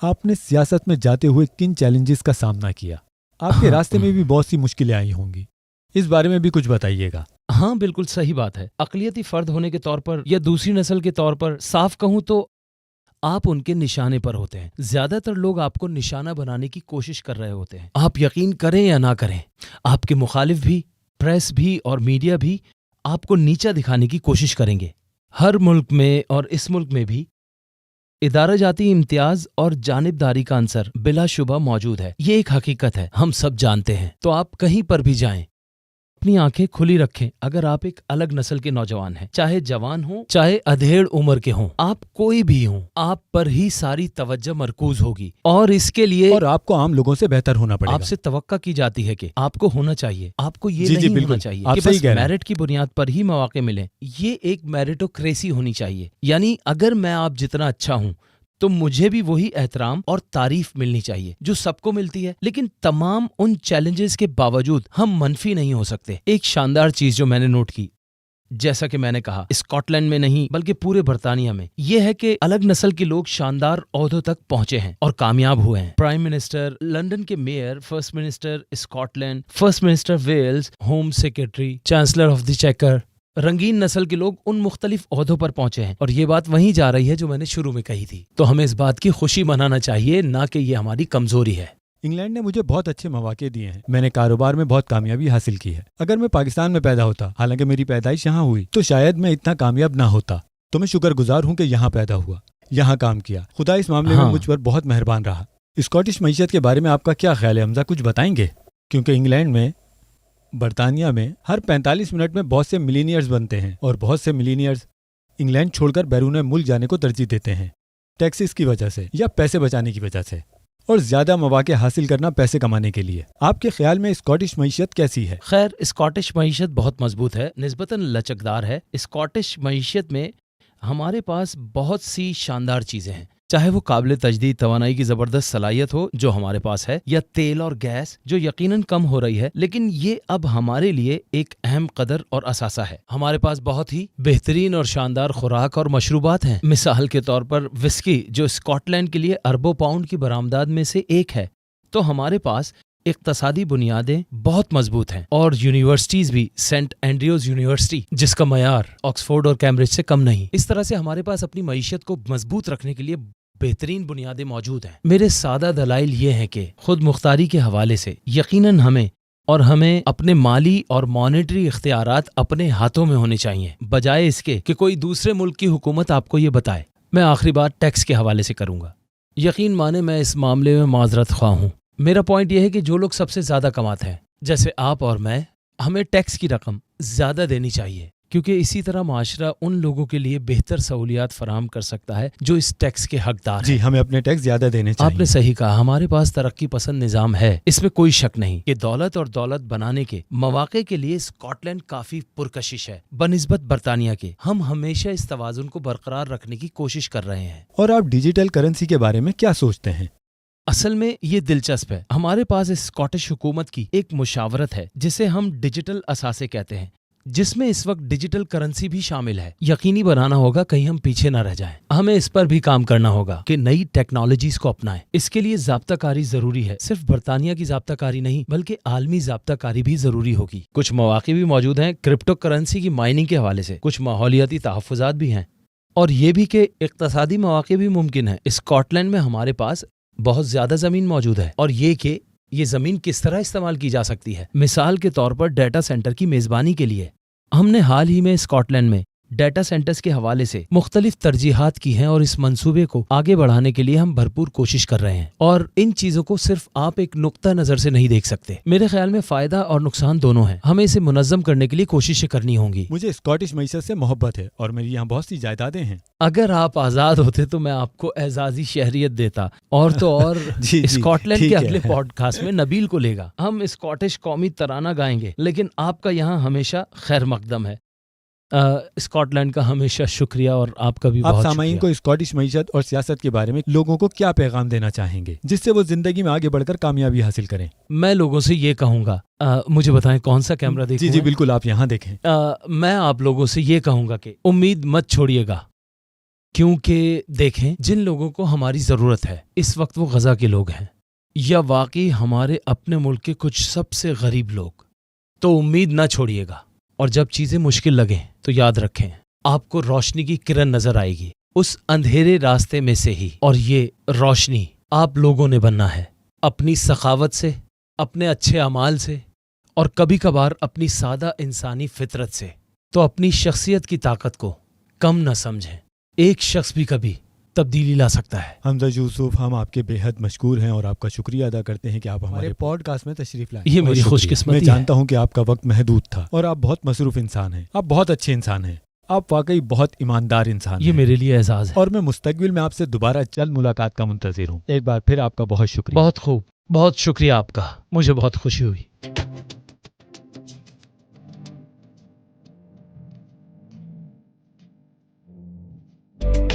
آپ نے سیاست میں جاتے ہوئے کن چیلنجز کا سامنا کیا؟ آپ کے راستے میں بھی بہت سی مشکلیں آئی ہوں گی، اس بارے میں بھی کچھ بتائیے گا۔ ہاں، بالکل صحیح بات ہے۔ اقلیتی فرد ہونے کے طور پر یا دوسری نسل کے طور پر صاف کہوں تو آپ ان کے نشانے پر ہوتے ہیں۔ زیادہ تر لوگ آپ کو نشانہ بنانے کی کوشش کر رہے ہوتے ہیں۔ آپ یقین کریں یا نہ کریں، آپ کے مخالف بھی، پریس بھی اور میڈیا بھی آپ کو نیچا دکھانے کی کوشش کریں گے۔ ہر ملک میں اور اس ملک میں بھی ادارہ جاتی امتیاز اور جانبداری کا عنصر بلا شبہ موجود ہے۔ یہ ایک حقیقت ہے، ہم سب جانتے ہیں۔ تو آپ کہیں پر بھی جائیں، اپنی آنکھیں کھلی رکھیں۔ اگر آپ ایک الگ نسل کے نوجوان ہیں، چاہے جوان ہوں چاہے ادھیڑ عمر کے ہوں، آپ کوئی بھی ہوں، آپ پر ہی ساری توجہ مرکوز ہوگی، اور اس کے لیے اور آپ کو عام لوگوں سے بہتر ہونا پڑے گا۔ آپ سے توقع کی جاتی ہے کہ آپ کو ہونا چاہیے۔ آپ کو یہ نہیں ہونا چاہیے کہ بس میرٹ کی بنیاد پر ہی مواقع ملیں۔ یہ ایک میرٹوکریسی ہونی چاہیے، یعنی اگر میں آپ جتنا اچھا ہوں تو مجھے بھی وہی احترام اور تعریف ملنی چاہیے جو سب کو ملتی ہے۔ لیکن تمام ان چیلنجز کے باوجود ہم منفی نہیں ہو سکتے۔ ایک شاندار چیز جو میں نے نوٹ کی، جیسا کہ میں نے کہا، اسکاٹ لینڈ میں نہیں بلکہ پورے برطانیہ میں، یہ ہے کہ الگ نسل کے لوگ شاندار عہدوں تک پہنچے ہیں اور کامیاب ہوئے ہیں۔ پرائم منسٹر، لندن کے mayor, first minister Scotland, first minister Wales, home secretary, chancellor of the exchequer, رنگین نسل کے لوگ ان مختلف عہدوں پر پہنچے ہیں، اور یہ بات وہیں جا رہی ہے جو میں نے شروع میں کہی تھی۔ تو ہمیں اس بات کی خوشی منانا چاہیے، نہ کہ یہ ہماری کمزوری ہے۔ انگلینڈ نے مجھے بہت اچھے مواقع دیے ہیں، میں نے کاروبار میں بہت کامیابی حاصل کی ہے۔ اگر میں پاکستان میں پیدا ہوتا، حالانکہ میری پیدائش یہاں ہوئی، تو شاید میں اتنا کامیاب نہ ہوتا۔ تو میں شکر گزار ہوں کہ یہاں پیدا ہوا، یہاں کام کیا۔ خدا اس معاملے میں مجھ پر بہت مہربان رہا۔ اسکاٹش معیشت کے بارے میں آپ کا کیا خیال ہے حمزہ؟ کچھ بتائیں گے؟ کیونکہ انگلینڈ میں، برطانیہ میں ہر 45 منٹ میں بہت سے ملینئرز بنتے ہیں، اور بہت سے ملینئرز انگلینڈ چھوڑ کر بیرون ملک جانے کو ترجیح دیتے ہیں، ٹیکسز کی وجہ سے یا پیسے بچانے کی وجہ سے، اور زیادہ مواقع حاصل کرنا پیسے کمانے کے لیے۔ آپ کے خیال میں اسکاٹش معیشت کیسی ہے؟ خیر، اسکاٹش معیشت بہت مضبوط ہے، نسبتاً لچکدار ہے۔ اسکاٹش معیشت میں ہمارے پاس بہت سی شاندار چیزیں ہیں، چاہے وہ قابل تجدید توانائی کی زبردست صلاحیت ہو جو ہمارے پاس ہے، یا تیل اور گیس جو یقیناً کم ہو رہی ہے، لیکن یہ اب ہمارے لیے ایک اہم قدر اور اثاثہ ہے۔ ہمارے پاس بہت ہی بہترین اور شاندار خوراک اور مشروبات ہیں۔ مثال کے طور پر وسکی، جو اسکاٹ لینڈ کے لیے اربوں پاؤنڈ کی برآمدات میں سے ایک ہے۔ تو ہمارے پاس اقتصادی بنیادیں بہت مضبوط ہیں، اور یونیورسٹیز بھی، سینٹ اینڈریوز یونیورسٹی جس کا معیار آکسفورڈ اور کیمبرج سے کم نہیں۔ اس طرح سے ہمارے پاس اپنی معیشت کو مضبوط رکھنے کے لیے بہترین بنیادیں موجود ہیں۔ میرے سادہ دلائل یہ ہیں کہ خود مختاری کے حوالے سے یقیناً ہمیں اپنے مالی اور مانیٹری اختیارات اپنے ہاتھوں میں ہونے چاہیے، بجائے اس کے کہ کوئی دوسرے ملک کی حکومت آپ کو یہ بتائے۔ میں آخری بات ٹیکس کے حوالے سے کروں گا۔ یقین مانے میں اس معاملے میں معذرت خواہ ہوں۔ میرا پوائنٹ یہ ہے کہ جو لوگ سب سے زیادہ کماتے ہیں، جیسے آپ اور میں، ہمیں ٹیکس کی رقم زیادہ دینی چاہیے، کیونکہ اسی طرح معاشرہ ان لوگوں کے لیے بہتر سہولیات فراہم کر سکتا ہے جو اس ٹیکس کے حقدار ہیں۔ جی، ہمیں اپنے ٹیکس زیادہ دینے چاہیے۔ آپ نے صحیح کہا، ہمارے پاس ترقی پسند نظام ہے، اس میں کوئی شک نہیں کہ دولت اور دولت بنانے کے مواقع کے لیے اسکاٹ لینڈ کافی پرکشش ہے بنسبت برطانیہ کے۔ ہم ہمیشہ اس توازن کو برقرار رکھنے کی کوشش کر رہے ہیں۔ اور آپ ڈیجیٹل کرنسی کے بارے میں کیا سوچتے ہیں؟ اصل میں یہ دلچسپ ہے، ہمارے پاس اسکاٹش حکومت کی ایک مشاورت ہے جسے ہم ڈیجیٹل اثاثے کہتے ہیں، جس میں اس وقت ڈیجیٹل کرنسی بھی شامل ہے۔ یقینی بنانا ہوگا کہیں ہم پیچھے نہ رہ جائیں۔ ہمیں اس پر بھی کام کرنا ہوگا کہ نئی ٹیکنالوجیز کو اپنائیں۔ اس کے لیے ضابطہ کاری ضروری ہے، صرف برطانیہ کی ضابطہ کاری نہیں بلکہ عالمی ضابطہ کاری بھی ضروری ہوگی۔ کچھ مواقع بھی موجود ہیں کرپٹو کرنسی کی مائننگ کے حوالے سے، کچھ ماحولیاتی تحفظات بھی ہیں، اور یہ بھی کہ اقتصادی مواقع بھی ممکن ہیں۔ اسکاٹ لینڈ میں ہمارے پاس بہت زیادہ زمین موجود ہے، اور یہ کہ یہ زمین کس طرح استعمال کی جا سکتی ہے۔ مثال کے طور پر ڈیٹا سینٹر کی میزبانی کے لیے ہم نے حال ہی میں اسکاٹ لینڈ میں ڈیٹا سینٹرز کے حوالے سے مختلف ترجیحات کی ہیں، اور اس منصوبے کو آگے بڑھانے کے لیے ہم بھرپور کوشش کر رہے ہیں۔ اور ان چیزوں کو صرف آپ ایک نقطہ نظر سے نہیں دیکھ سکتے، میرے خیال میں فائدہ اور نقصان دونوں ہیں۔ ہمیں اسے منظم کرنے کے لیے کوششیں کرنی ہوں گی۔ مجھے اسکاٹش معیشت سے محبت ہے اور میری یہاں بہت سی جائیدادیں ہیں۔ اگر آپ آزاد ہوتے تو میں آپ کو اعزازی شہریت دیتا، اور تو اور جی اسکاٹ لینڈ ٹھیک کے ہے۔ اگلے پوڈ کاسٹ میں نبیل کو لے گا۔ ہم اسکاٹش قومی ترانہ گائیں گے، لیکن آپ کا یہاں ہمیشہ خیر مقدم ہے۔ اسکاٹ لینڈ کا ہمیشہ شکریہ، اور آپ کا بھی آپ بہت سامعین شکریہ۔ کو اسکاٹش معیشت اور سیاست کے بارے میں لوگوں کو کیا پیغام دینا چاہیں گے جس سے وہ زندگی میں آگے بڑھ کر کامیابی حاصل کریں؟ میں لوگوں سے یہ کہوں گا، مجھے بتائیں کون سا کیمرہ دیکھوں؟ جی بالکل، آپ یہاں دیکھیں۔ میں آپ لوگوں سے یہ کہوں گا کہ امید مت چھوڑیے گا، کیونکہ دیکھیں جن لوگوں کو ہماری ضرورت ہے اس وقت وہ غزہ کے لوگ ہیں، یا واقعی ہمارے اپنے ملک کے کچھ سب سے غریب لوگ۔ تو امید نہ چھوڑیے گا، اور جب چیزیں مشکل لگیں تو یاد رکھیں آپ کو روشنی کی کرن نظر آئے گی اس اندھیرے راستے میں سے ہی، اور یہ روشنی آپ لوگوں نے بننا ہے، اپنی سخاوت سے، اپنے اچھے اعمال سے، اور کبھی کبھار اپنی سادہ انسانی فطرت سے۔ تو اپنی شخصیت کی طاقت کو کم نہ سمجھیں، ایک شخص بھی کبھی تبدیلی لا سکتا ہے۔ حمزہ یوسف، ہم آپ کے بے حد مشکور ہیں اور آپ کا شکریہ ادا کرتے ہیں کہ آپ ہمارے پوڈ کاسٹ میں تشریف لائے۔ یہ میری خوش میں قسمتی ہے۔ جانتا ہوں کہ آپ کا وقت محدود تھا اور آپ بہت مصروف انسان ہیں، آپ بہت اچھے انسان ہیں، آپ واقعی بہت ایماندار انسان ہیں۔ یہ میرے لیے اعزاز ہے۔ اور میں مستقبل میں آپ سے دوبارہ جلد ملاقات کا منتظر ہوں۔ ایک بار پھر آپ کا بہت شکریہ۔ بہت خوب، بہت شکریہ آپ کا، مجھے بہت خوشی ہوئی۔